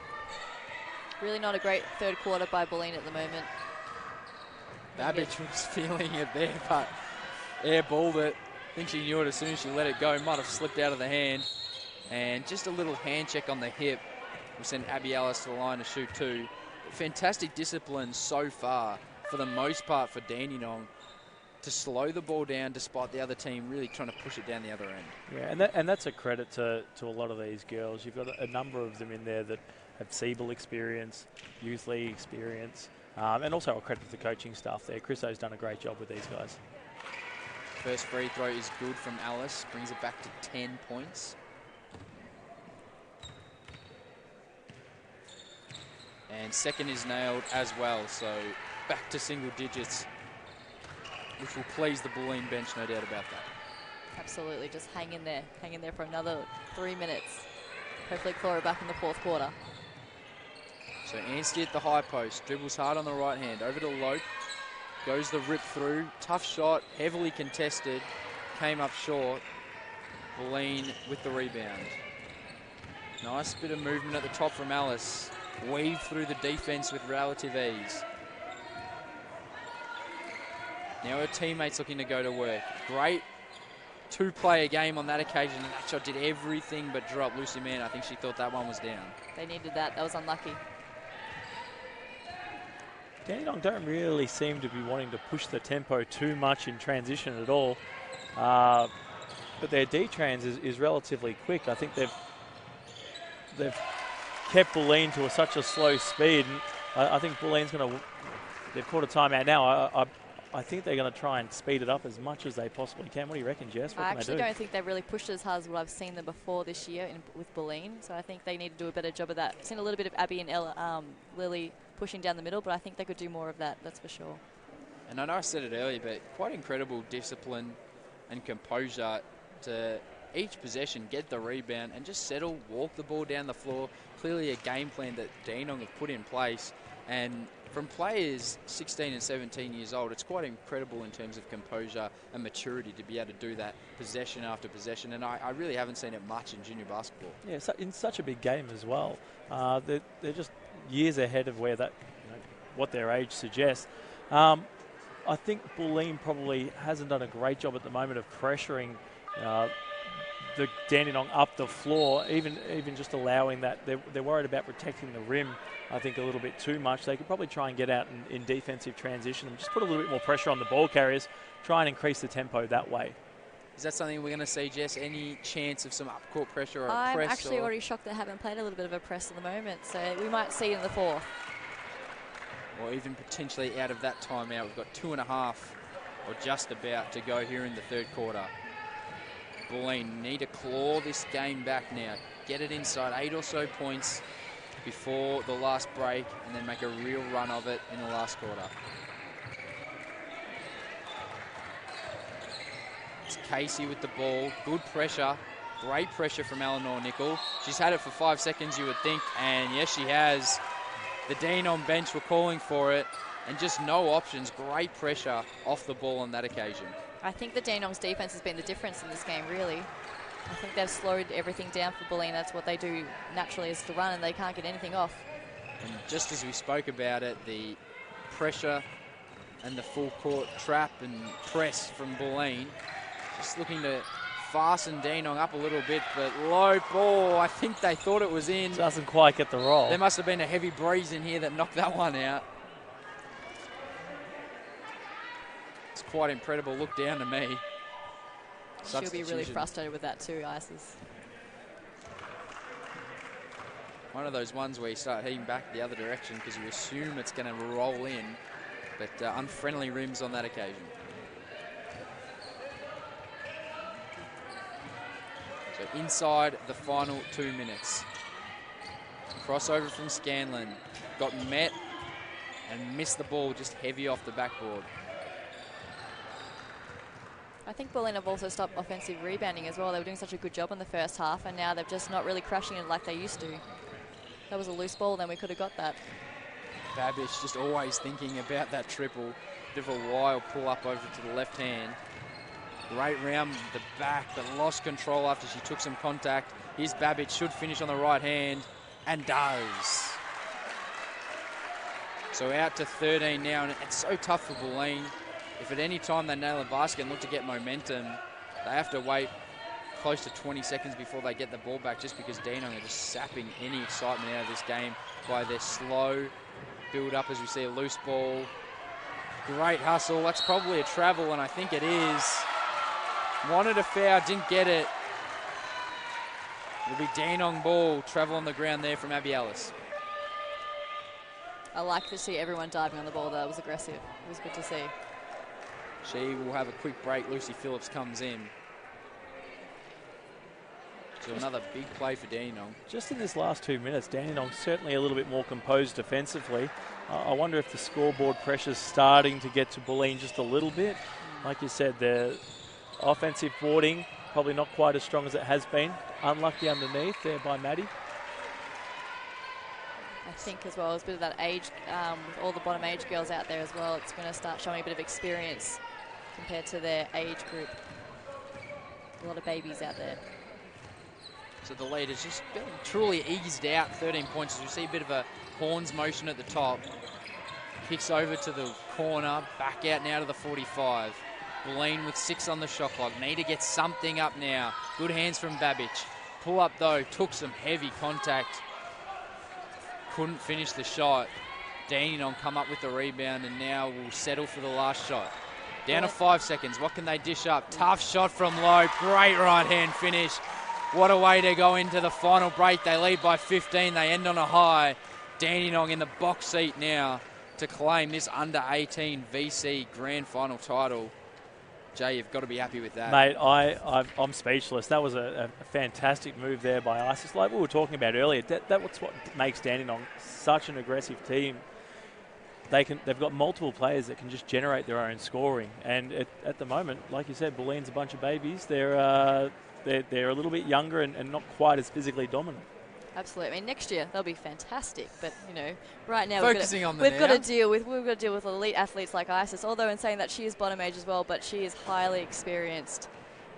Really not a great third quarter by Bulleen at the moment. Babbage was feeling it there, but airballed it. I think she knew it as soon as she let it go. Might have slipped out of the hand. And just a little hand check on the hip will send Abby Ellis to the line to shoot 2. Fantastic discipline so far, for the most part, for Dandenong, to slow the ball down despite the other team really trying to push it down the other end. Yeah, and that's a credit to a lot of these girls. You've got a number of them in there that have Siebel experience, youth league experience, and also a credit to the coaching staff there. Chris O's done a great job with these guys. First free throw is good from Alice, brings it back to 10 points. And second is nailed as well, so back to single digits, which will please the Bulleen bench, no doubt about that. Absolutely, just hang in there for another 3 minutes. Hopefully claw her back in the fourth quarter. So Anstey at the high post, dribbles hard on the right hand, over to Lope, goes the rip through, tough shot, heavily contested, came up short. Bulleen with the rebound. Nice bit of movement at the top from Alice. Weave through the defense with relative ease. Now her teammates looking to go to work. Great 2-player game on that occasion. And that shot did everything but drop. Lucy Mann, I think she thought that one was down. They needed that. That was unlucky. Dandenong don't really seem to be wanting to push the tempo too much in transition at all. But their D-trans is relatively quick. I think they've kept Bulleen to such a slow speed. And I think Bulleen's going to... They've caught a timeout now. I think they're going to try and speed it up as much as they possibly can. What do you reckon, Jess? I actually don't think they've really pushed as hard as what I've seen them before this year with Bulleen. So I think they need to do a better job of that. I've seen a little bit of Abby and Lily pushing down the middle, but I think they could do more of that, that's for sure. And I know I said it earlier, but quite incredible discipline and composure to each possession, get the rebound and just settle, walk the ball down the floor. Clearly a game plan that Dandenong have put in place. And from players 16 and 17 years old, it's quite incredible in terms of composure and maturity to be able to do that possession after possession. And I really haven't seen it much in junior basketball. Yeah, in such a big game as well. They're just years ahead of where that, what their age suggests. I think Bulleen probably hasn't done a great job at the moment of pressuring the Dandenong up the floor, even just allowing that. They're worried about protecting the rim, I think, a little bit too much. They could probably try and get out in defensive transition and just put a little bit more pressure on the ball carriers, try and increase the tempo that way. Is that something we're going to see, Jess? Any chance of some up-court pressure or a I'm press? actually already shocked they haven't played a little bit of a press at the moment, so we might see it in the fourth. Or even potentially out of that timeout. We've got 2.5 or just about to go here in the third quarter. Bulleen need to claw this game back now. Get it inside 8 or so points before the last break and then make a real run of it in the last quarter. It's Casey with the ball. Good pressure. Great pressure from Eleanor Nickel. She's had it for 5 seconds, you would think, and yes, she has. The Dandenong bench were calling for it, and just no options. Great pressure off the ball on that occasion. I think the Dandenong's defense has been the difference in this game, really. I think they've slowed everything down for Bulleen. That's what they do naturally, is to run, and they can't get anything off. And just as we spoke about it, the pressure and the full court trap and press from Bulleen, just looking to fasten Dandenong up a little bit, but low ball. I think they thought it was in. Doesn't quite get the roll. There must have been a heavy breeze in here that knocked that one out. It's quite incredible look down to me. She'll be really frustrated with that too, Isis. One of those ones where you start heading back the other direction because you assume it's going to roll in, but unfriendly rims on that occasion. So inside the final 2 minutes. Crossover from Scanlon. Got met and missed the ball, just heavy off the backboard. I think Bulleen have also stopped offensive rebounding as well. They were doing such a good job in the first half, and now they're just not really crushing it like they used to. That was a loose ball, then we could have got that. Babbage just always thinking about that triple. Bit of a wild pull up over to the left hand. Right round the back, but lost control after she took some contact. Here's Babbage, should finish on the right hand, and does. So out to 13 now, and it's so tough for Bulleen. If at any time they nail a basket and look to get momentum, they have to wait close to 20 seconds before they get the ball back, just because Dandenong are just sapping any excitement out of this game by their slow build up as we see a loose ball. Great hustle. That's probably a travel, and I think it is. Wanted a foul, didn't get it. It'll be Dandenong ball, travel on the ground there from Abby Ellis. I like to see everyone diving on the ball. That was aggressive. It was good to see. She will have a quick break. Lucy Phillips comes in. So another big play for Dandenong. Just in this last 2 minutes, Dandenong certainly a little bit more composed defensively. I wonder if the scoreboard pressure's starting to get to Bulleen just a little bit. Like you said, their offensive boarding probably not quite as strong as it has been. Unlucky underneath there by Maddie. I think as well, it's a bit of that age, with all the bottom age girls out there as well, it's going to start showing a bit of experience compared to their age group. A lot of babies out there. So the lead has just been truly eased out 13 points. As we see a bit of a horns motion at the top. Kicks over to the corner, back out now to the 45. Bulleen with 6 on the shot clock. Need to get something up now. Good hands from Babbage. Pull up though, took some heavy contact. Couldn't finish the shot. Dandenong come up with the rebound and now will settle for the last shot. Down to 5 seconds. What can they dish up? Tough shot from low. Great right hand finish. What a way to go into the final break. They lead by 15. They end on a high. Dandenong in the box seat now to claim this under-18 VC Grand Final title. Jay, you've got to be happy with that. Mate, I'm speechless. That was a fantastic move there by Isis. Like we were talking about earlier, that's what makes Dandenong such an aggressive team. They've got multiple players that can just generate their own scoring. And at the moment, like you said, Bulleen's a bunch of babies. They're a little bit younger and not quite as physically dominant. Absolutely. I mean, next year they'll be fantastic, but you know, right now we've got to deal with elite athletes like Isis. Although in saying that, she is bottom age as well, but she is highly experienced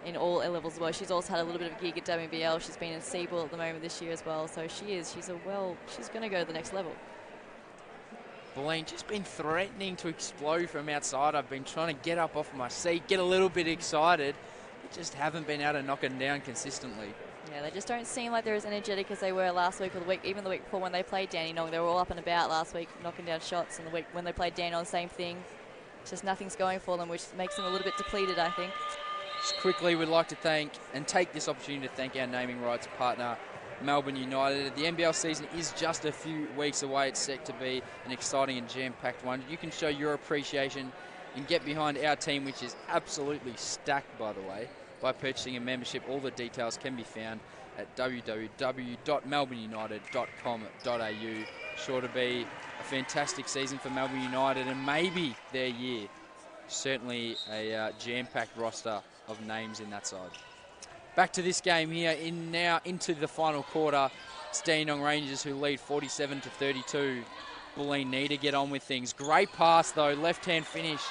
in all levels as well. She's also had a little bit of a gig at WBL. She's been in Seaball at the moment this year as well, so she's going to go to the next level. Bulleen just been threatening to explode from outside. I've been trying to get up off my seat, get a little bit excited. Just haven't been able to knock them down consistently. Yeah, they just don't seem like they're as energetic as they were last week or the week, even the week before when they played Dandenong. They were all up and about last week, knocking down shots, and the week when they played Dandenong, same thing. Just nothing's going for them, which makes them a little bit depleted, I think. Just quickly, we'd like to thank and take this opportunity to thank our naming rights partner, Melbourne United. The NBL season is just a few weeks away. It's set to be an exciting and jam-packed one. You can show your appreciation and get behind our team, which is absolutely stacked, by the way, by purchasing a membership. All the details can be found at www.melbourneunited.com.au. Sure to be a fantastic season for Melbourne United and maybe their year. Certainly a jam-packed roster of names in that side. Back to this game here, now into the final quarter. It's Dandenong Rangers who lead 47-32. Bulleen need to get on with things. Great pass though, left-hand finish.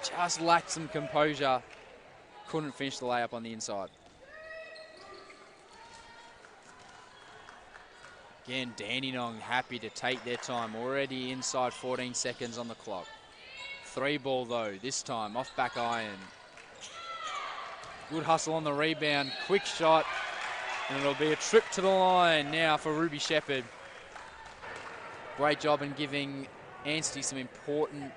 Just lacked some composure. Couldn't finish the layup on the inside. Again, Dandenong happy to take their time. Already inside 14 seconds on the clock. 3-ball though, this time off back iron. Good hustle on the rebound, quick shot, and it'll be a trip to the line now for Ruby Shepherd. Great job in giving Anstey some important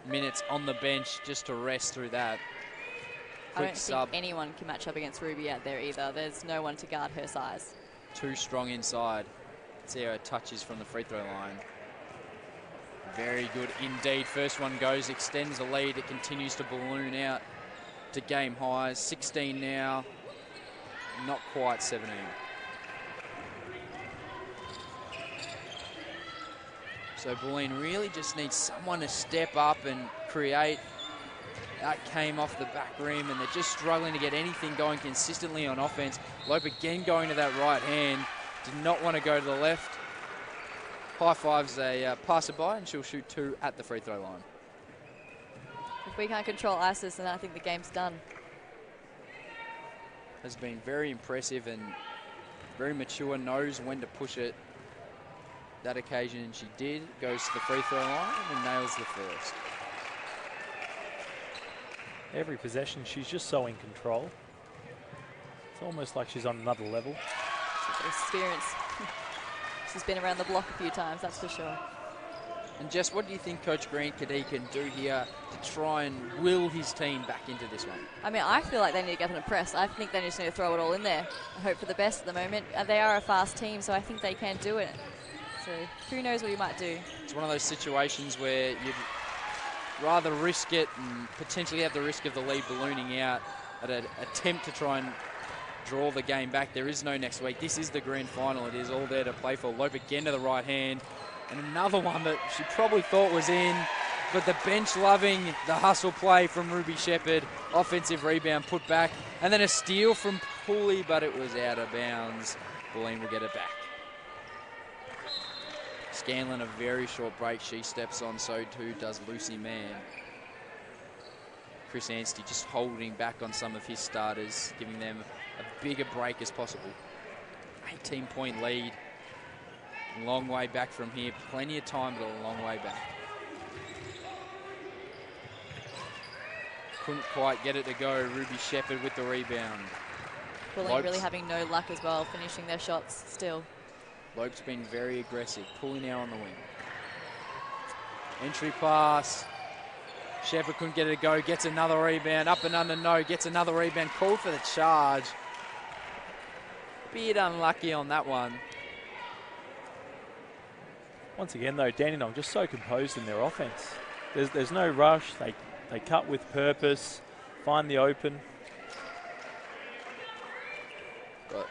minutes on the bench just to rest through that. I don't think anyone can match up against Ruby out there either. There's no one to guard her size. Too strong inside. See how it touches from the free throw line. Very good indeed. First one goes, extends the lead. It continues to balloon out to game highs. 16 now, not quite 17. So Bulleen really just needs someone to step up and create. That came off the back rim and they're just struggling to get anything going consistently on offense. Lope again going to that right hand. Did not want to go to the left. High fives a passerby and she'll shoot 2 at the free throw line. If we can't control ISIS, then I think the game's done. Has been very impressive and very mature, knows when to push it. That occasion she did, goes to the free throw line and nails the first. Every possession, she's just so in control. It's almost like she's on another level. She's got experience. She's been around the block a few times, that's for sure. And Jess, what do you think Coach Grant Cadee can do here to try and will his team back into this one? I mean, I feel like they need to get on a press. I think they just need to throw it all in there and hope for the best at the moment. They are a fast team, so I think they can do it. So who knows what you might do. It's one of those situations where you'd rather risk it and potentially have the risk of the lead ballooning out at an attempt to try and draw the game back. There is no next week. This is the grand final. It is all there to play for. Lope again to the right hand. And another one that she probably thought was in, but the bench loving the hustle play from Ruby Shepherd. Offensive rebound put back. And then a steal from Pooley, but it was out of bounds. Bulleen will get it back. Scanlon, a very short break. She steps on, so too does Lucy Mann. Chris Anstey just holding back on some of his starters, giving them a bigger break as possible. 18-point lead. Long way back from here. Plenty of time, but a long way back. Couldn't quite get it to go. Ruby Shepherd with the rebound. Bulleen really having no luck as well, finishing their shots still. Lope's been very aggressive. Pulling now on the wing. Entry pass. Shepherd couldn't get it to go. Gets another rebound. Up and under, no. Gets another rebound. Called for the charge. Bit unlucky on that one. Once again, though, Dandenong just so composed in their offense. There's no rush. They cut with purpose, find the open. Got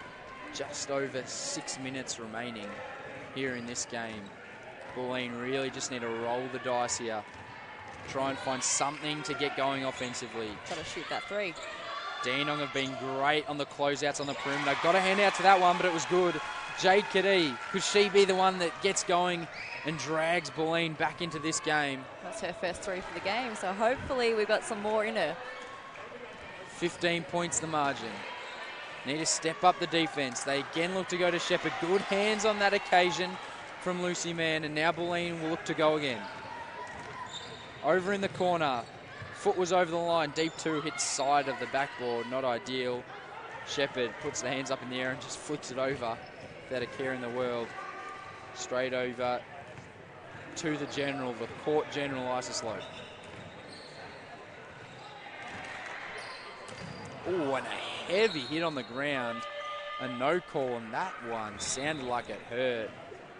just over 6 minutes remaining here in this game. Bulleen really just need to roll the dice here. Try and find something to get going offensively. Got to shoot that 3. Dandenong have been great on the closeouts on the perimeter. Got a hand out to that one, but it was good. Jade Cadee, could she be the one that gets going and drags Bulleen back into this game? That's her first 3 for the game, so hopefully we've got some more in her. 15 points the margin. Need to step up the defense. They again look to go to Shepherd. Good hands on that occasion from Lucy Mann, and now Bulleen will look to go again. Over in the corner, foot was over the line, deep two, hit side of the backboard, not ideal. Shepherd puts the hands up in the air and just flicks it over without a care in the world. Straight over to the general, the court general, Isoslope. Oh, and a heavy hit on the ground. A no call on that one. Sounded like it hurt.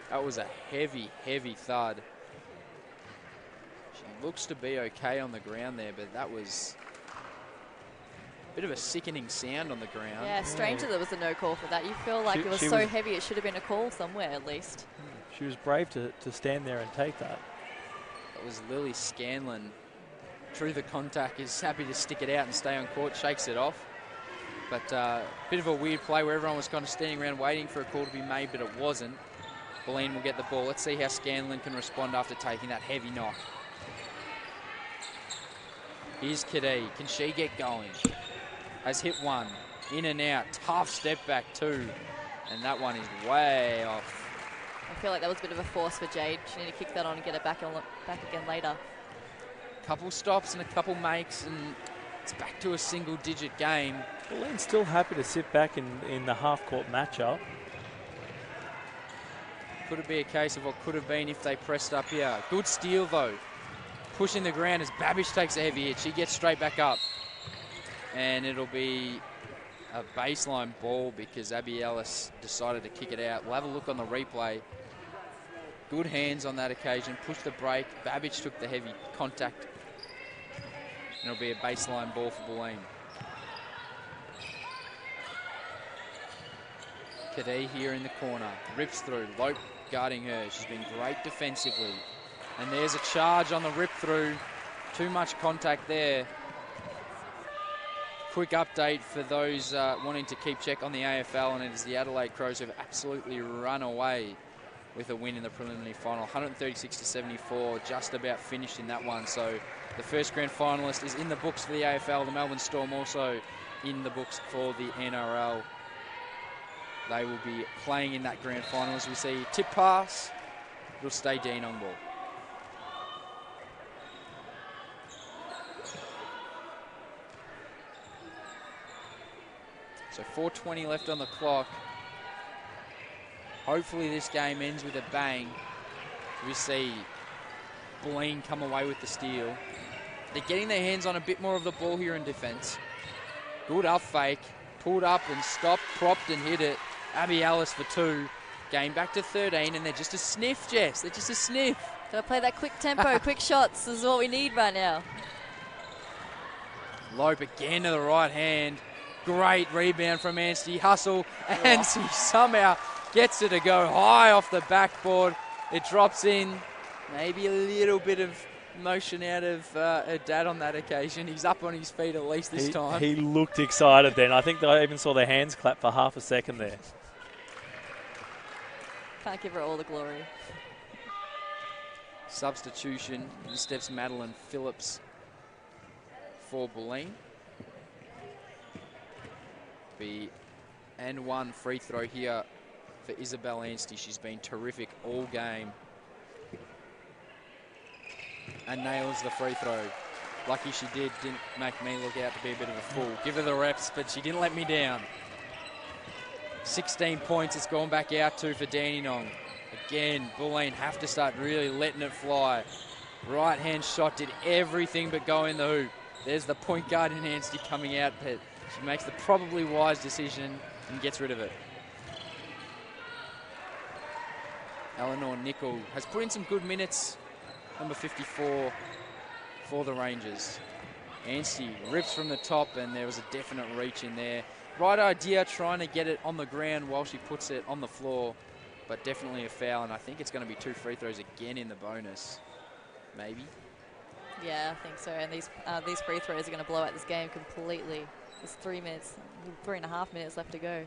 That was a heavy, heavy thud. She looks to be okay on the ground there, but that was a bit of a sickening sound on the ground. Yeah, strange that there was a no call for that. You feel like it was so heavy it should have been a call somewhere at least. She was brave to stand there and take that. That was Lily Scanlon. Through the contact, is happy to stick it out and stay on court, shakes it off. But a bit of a weird play where everyone was kind of standing around waiting for a call to be made, but it wasn't. Bulleen will get the ball. Let's see how Scanlon can respond after taking that heavy knock. Here's Kadee. Can she get going? Has hit one. In and out. Tough step back too. And that one is way off. I feel like that was a bit of a force for Jade. She needed to kick that on and get it back again later. Couple stops and a couple makes, and it's back to a single-digit game. Bulleen's still happy to sit back in the half-court matchup. Could it be a case of what could have been if they pressed up here? Good steal, though. Pushing the ground as Babbage takes a heavy hit. She gets straight back up. And it'll be a baseline ball because Abby Ellis decided to kick it out. We'll have a look on the replay. Good hands on that occasion. Pushed the break. Babbage took the heavy contact. And it'll be a baseline ball for Bulleen. Kadee here in the corner. Rips through. Lope guarding her. She's been great defensively. And there's a charge on the rip through. Too much contact there. Quick update for those wanting to keep check on the AFL, and it is the Adelaide Crows who have absolutely run away with a win in the preliminary final. 136-74, just about finished in that one. So the first grand finalist is in the books for the AFL. The Melbourne Storm also in the books for the NRL. They will be playing in that grand final. As we see tip pass, it'll stay Dandenong ball. So 4:20 left on the clock. Hopefully this game ends with a bang. We see Bulleen come away with the steal. They're getting their hands on a bit more of the ball here in defence. Good up fake. Pulled up and stopped, propped and hit it. Abby Ellis for two. Game back to 13, and they're just a sniff, Jess. They're just a sniff. Gotta play that quick tempo, quick shots. This is what we need right now. Lope again to the right hand. Great rebound from Anstey. Hustle, and she somehow gets it to go high off the backboard. It drops in. Maybe a little bit of motion out of her dad on that occasion. He's up on his feet at least this time. He looked excited then. I think I even saw their hands clap for half a second there. Can't give her all the glory. Substitution. In steps Madeline Phillips for Bulleen. And one free throw here for Isabel Anstey. She's been terrific all game. And nails the free throw. Lucky she didn't make me look out to be a bit of a fool. Give her the reps, but she didn't let me down. 16 points it's gone back out to for Dandenong. Again, Bulleen have to start really letting it fly. Right hand shot did everything but go in the hoop. There's the point guard in Anstey coming out, but she makes the probably wise decision and gets rid of it. Eleanor Nickel has put in some good minutes. Number 54 for the Rangers. Anstey rips from the top, and there was a definite reach in there. Right idea, trying to get it on the ground while she puts it on the floor, but definitely a foul, and I think it's going to be 2 free throws again in the bonus. Maybe. Yeah, I think so. And these free throws are going to blow out this game completely. There's 3.5 minutes left to go.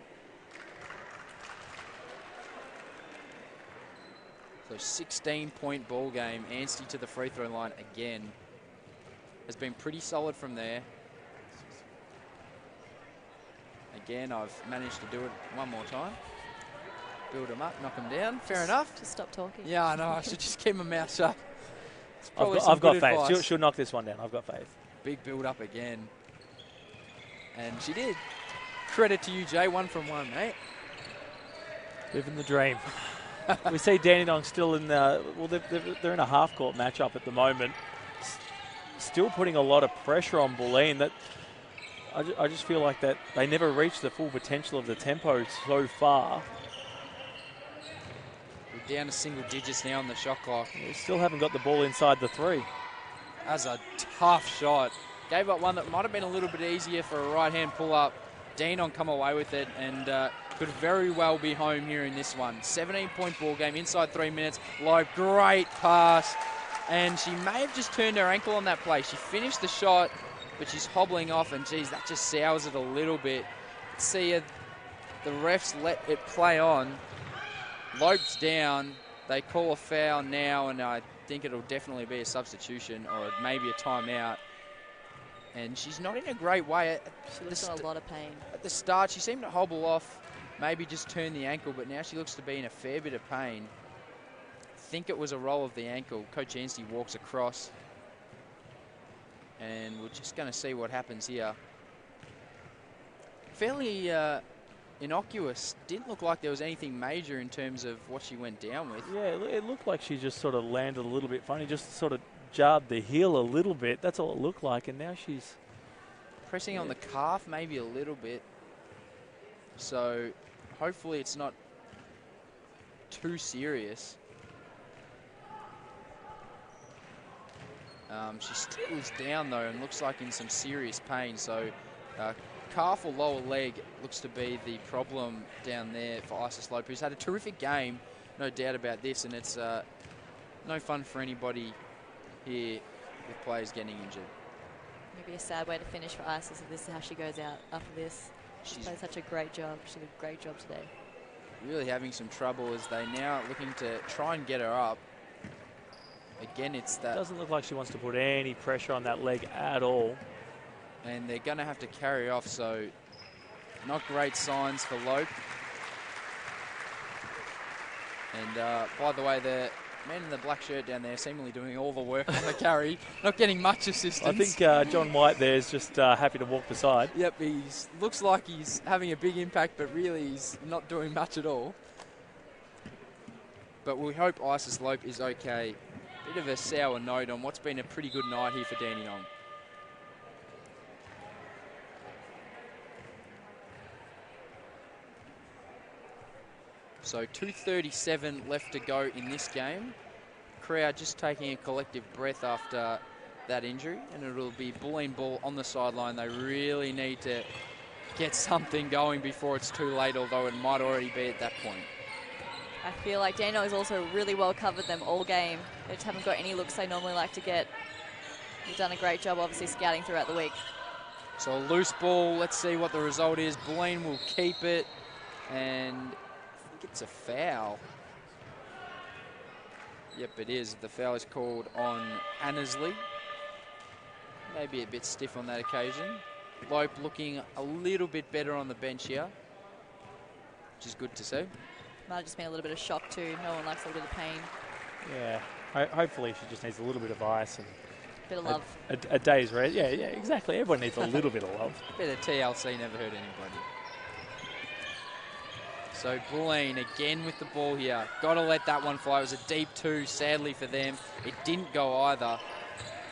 So 16-point ball game. Anstey to the free throw line again. Has been pretty solid from there. Again, I've managed to do it one more time. Build them up, knock them down. Fair enough. Just stop talking. Yeah, I know. I should just keep my mouth shut. I've got faith. She'll knock this one down. I've got faith. Big build up again. And she did. Credit to you, Jay. 1 from 1, mate. Living the dream. We see Dandenong still in the... Well, they're in a half-court matchup at the moment. Still putting a lot of pressure on Bulleen. That I just feel like that they never reached the full potential of the tempo so far. We're down to single digits now on the shot clock. They still haven't got the ball inside the 3. That's a tough shot. Gave up one that might have been a little bit easier for a right-hand pull-up. Dandenong come away with it and could very well be home here in this one. 17-point ball game, inside 3 minutes. Loeb, great pass. And she may have just turned her ankle on that play. She finished the shot, but she's hobbling off, and geez, that just sours it a little bit. See, the refs let it play on. Loeb's down. They call a foul now, and I think it'll definitely be a substitution or maybe a timeout. And she's not in a great way. She looks in a lot of pain. At the start, she seemed to hobble off, maybe just turn the ankle, but now she looks to be in a fair bit of pain. I think it was a roll of the ankle. Coach Anstey walks across, and we're just going to see what happens here. Fairly innocuous. Didn't look like there was anything major in terms of what she went down with. Yeah, it looked like she just sort of landed a little bit funny, just sort of jarred the heel a little bit. That's all it looked like, and now she's pressing on the calf maybe a little bit. So hopefully it's not too serious. She still is down though and looks like in some serious pain. So calf or lower leg looks to be the problem down there for Isis Loeb, who's had a terrific game, no doubt about this, and it's no fun for anybody here with players getting injured. Maybe a sad way to finish for Isis if this is how she goes out after this. She's played such a great job. She did a great job today. Really having some trouble as they now looking to try and get her up. Again, it's that... Doesn't look like she wants to put any pressure on that leg at all. And they're going to have to carry off, so not great signs for Loeb. And by the way, the man in the black shirt down there seemingly doing all the work on the carry, not getting much assistance. I think John White there is just happy to walk beside. Yep, he looks like he's having a big impact, but really he's not doing much at all. But we hope Isis Loeb is okay. Bit of a sour note on what's been a pretty good night here for Dandenong. So 2:37 left to go in this game. Crowd just taking a collective breath after that injury, and it'll be Bulleen ball on the sideline. They really need to get something going before it's too late, although it might already be at that point. I feel like Dandenong has also really well covered them all game. They just haven't got any looks they normally like to get. They've done a great job, obviously, scouting throughout the week. So a loose ball, let's see what the result is. Bulleen will keep it, and I think it's a foul. Yep, it is. The foul is called on Annesley. Maybe a bit stiff on that occasion. Loeb looking a little bit better on the bench here, which is good to see. Might have just been a little bit of shock too. No one likes a little bit of pain. Yeah, hopefully she just needs a little bit of ice and bit of love. A day's rest. Yeah, exactly. Everyone needs a little bit of love. Bit of TLC never hurt anybody. So Bulleen again with the ball here. Got to let that one fly. It was a deep 2, sadly for them. It didn't go either.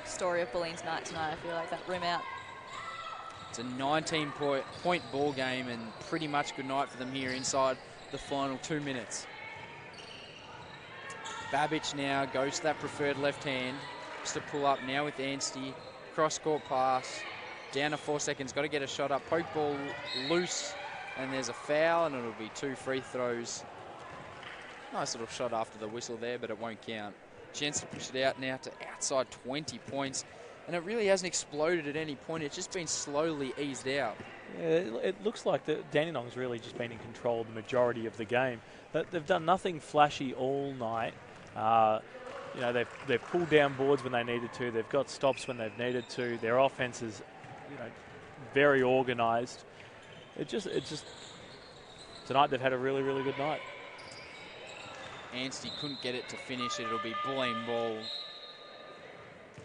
Story of Bulleen's night tonight. I feel like that rim out. It's a 19-point ball game and pretty much good night for them here inside the final 2 minutes. Babbage now goes to that preferred left hand. Just to pull up now with Anstey. Cross-court pass. Down to 4 seconds. Got to get a shot up. Poke ball loose. And there's a foul, and it'll be 2 free throws. Nice little shot after the whistle there, but it won't count. Chance to push it out now to outside 20 points. And it really hasn't exploded at any point. It's just been slowly eased out. Yeah, it looks like Dandenong's really just been in control the majority of the game. But they've done nothing flashy all night. You know, they've pulled down boards when they needed to. They've got stops when they've needed to. Their offense is, very organised. It just tonight they've had a really, really good night. Anstey couldn't get it to finish it. It'll be Bulleen ball.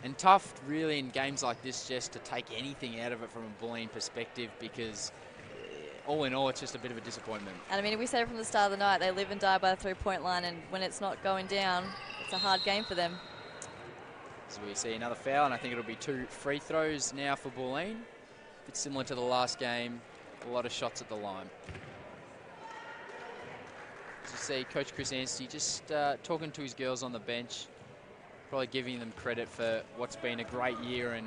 And tough, really, in games like this, just to take anything out of it from a Bulleen perspective, because all in all, it's just a bit of a disappointment. And I mean, we said it from the start of the night, they live and die by the three-point line, and when it's not going down, it's a hard game for them. So we see another foul, and I think it'll be 2 free throws now for Bulleen. A bit similar to the last game, a lot of shots at the line. As you see, Coach Chris Anstey just talking to his girls on the bench, probably giving them credit for what's been a great year, and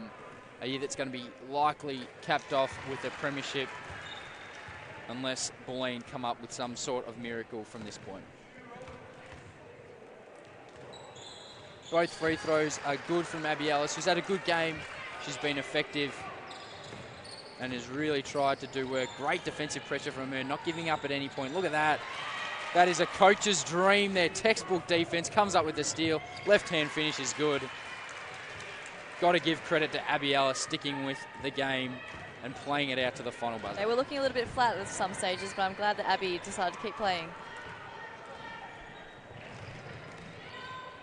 a year that's going to be likely capped off with a premiership unless Bulleen come up with some sort of miracle from this point. Both free throws are good from Abby Ellis, who's had a good game. She's been effective and has really tried to do work. Great defensive pressure from her, not giving up at any point. Look at that. That is a coach's dream there. Textbook defense, comes up with the steal. Left-hand finish is good. Got to give credit to Abby Ellis sticking with the game and playing it out to the final buzzer. They were looking a little bit flat at some stages, but I'm glad that Abby decided to keep playing.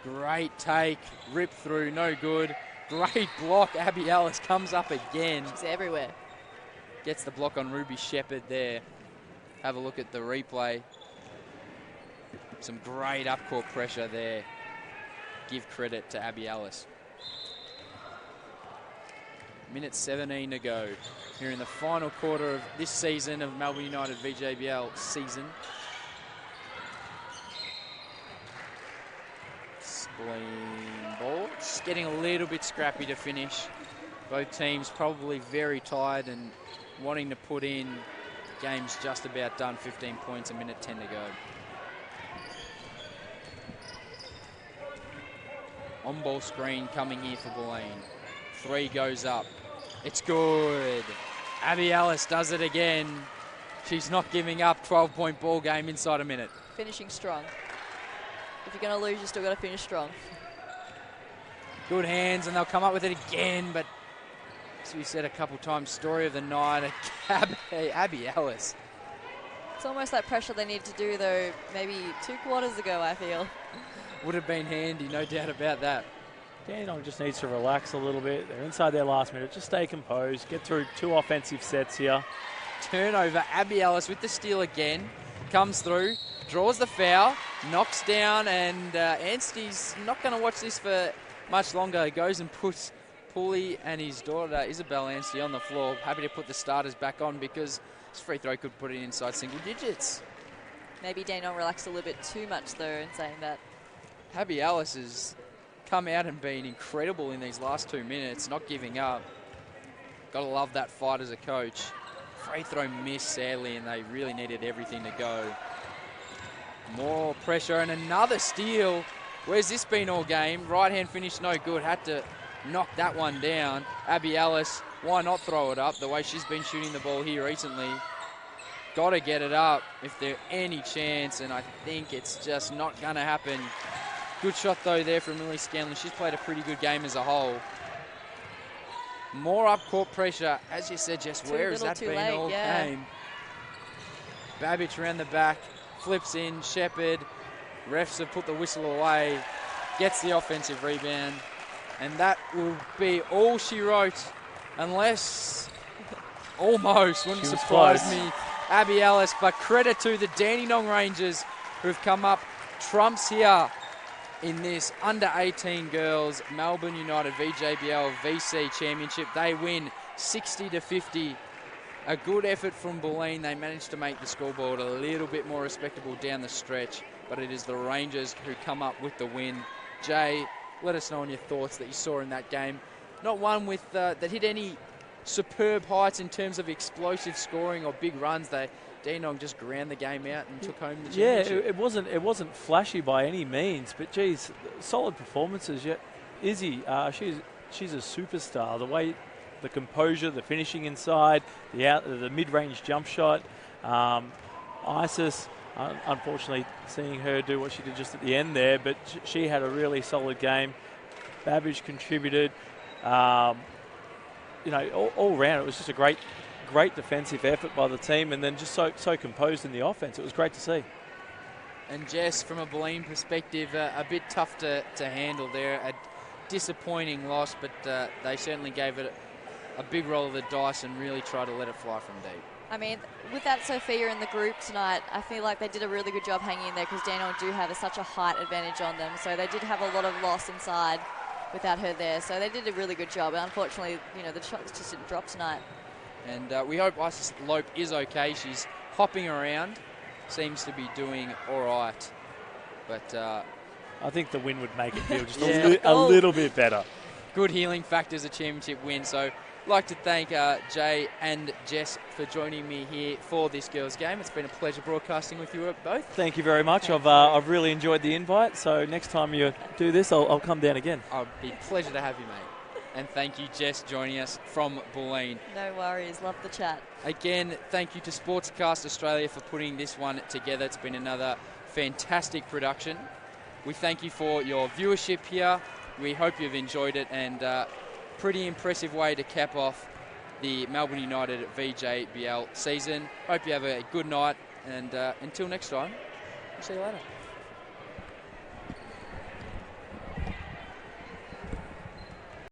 Great take, rip through, no good. Great block, Abby Ellis comes up again. She's everywhere. Gets the block on Ruby Shepherd there. Have a look at the replay. Some great up-court pressure there. Give credit to Abby Ellis. Minute 17 to go here in the final quarter of this season of Melbourne United VJBL season. Bulleen ball, just getting a little bit scrappy to finish. Both teams probably very tired and wanting to put in. Game's just about done, 15 points, a minute 10 to go. On-ball screen coming here for Bulleen. 3 goes up. It's good. Abby Ellis does it again. She's not giving up. 12-point ball game inside a minute. Finishing strong. If you're going to lose, you still got to finish strong. Good hands, and they'll come up with it again, but as we said a couple times, story of the night, Abby Ellis. It's almost that pressure they need to do, though, maybe 2 quarters ago, I feel. Would have been handy, no doubt about that. Dandenong just needs to relax a little bit. They're inside their last minute. Just stay composed. Get through 2 offensive sets here. Turnover, Abby Ellis with the steal again. Comes through, draws the foul, knocks down, and Anstey's not going to watch this for much longer. He goes and puts Pooley and his daughter, Isabel Anstey, on the floor. Happy to put the starters back on because this free throw could put it inside single digits. Maybe Dandenong relaxed a little bit too much, though, in saying that. Abby Ellis has come out and been incredible in these last 2 minutes, not giving up. Got to love that fight as a coach. Free throw missed sadly, and they really needed everything to go. More pressure and another steal. Where's this been all game? Right-hand finish no good. Had to knock that one down. Abby Ellis, why not throw it up the way she's been shooting the ball here recently? Got to get it up if there's any chance, and I think it's just not going to happen. Good shot, though, there from Lily Scanlon. She's played a pretty good game as a whole. More up-court pressure. As you said, Jess, where has that been all game? Babbage around the back, flips in, Shepherd. Refs have put the whistle away, gets the offensive rebound, and that will be all she wrote, unless, almost, wouldn't surprise me, Abby Ellis. But credit to the Dandenong Rangers who've come up trumps here in this under-18 girls Melbourne United VJBL VC Championship. They win 60-50. A good effort from Bulleen. They managed to make the scoreboard a little bit more respectable down the stretch, but it is the Rangers who come up with the win. Jay, let us know on your thoughts that you saw in that game. Not one with that hit any superb heights in terms of explosive scoring or big runs. Dandenong just ground the game out and took home the championship. Yeah, it wasn't flashy by any means, but geez, solid performances. Yeah, Izzy, she's a superstar. The way, the composure, the finishing inside, the mid-range jump shot. Isis, unfortunately, seeing her do what she did just at the end there, but she had a really solid game. Babbage contributed. All round, it was just a great defensive effort by the team, and then just so composed in the offense. It was great to see. And Jess, from a Bulleen perspective, a bit tough to handle there. A disappointing loss, but they certainly gave it a big roll of the dice and really tried to let it fly from deep. I mean, with that Sophia in the group tonight, I feel like they did a really good job hanging in there because Dandenong do have such a height advantage on them. So they did have a lot of loss inside without her there. So they did a really good job. Unfortunately, you know, the shots just didn't drop tonight. And we hope Isis Lope is okay. She's hopping around, seems to be doing all right. But I think the win would make it feel just Yeah. a little bit better. good healing factor as a championship win. So I'd like to thank Jay and Jess for joining me here for this girls' game. It's been a pleasure broadcasting with you both. Thank you very much. I've really enjoyed the invite. So next time you do this, I'll come down again. It'd be a pleasure to have you, mate. And thank you, Jess, joining us from Bulleen. No worries. Love the chat. Again, thank you to Sportscast Australia for putting this one together. It's been another fantastic production. We thank you for your viewership here. We hope you've enjoyed it, and pretty impressive way to cap off the Melbourne United VJBL season. Hope you have a good night, and until next time, we'll see you later.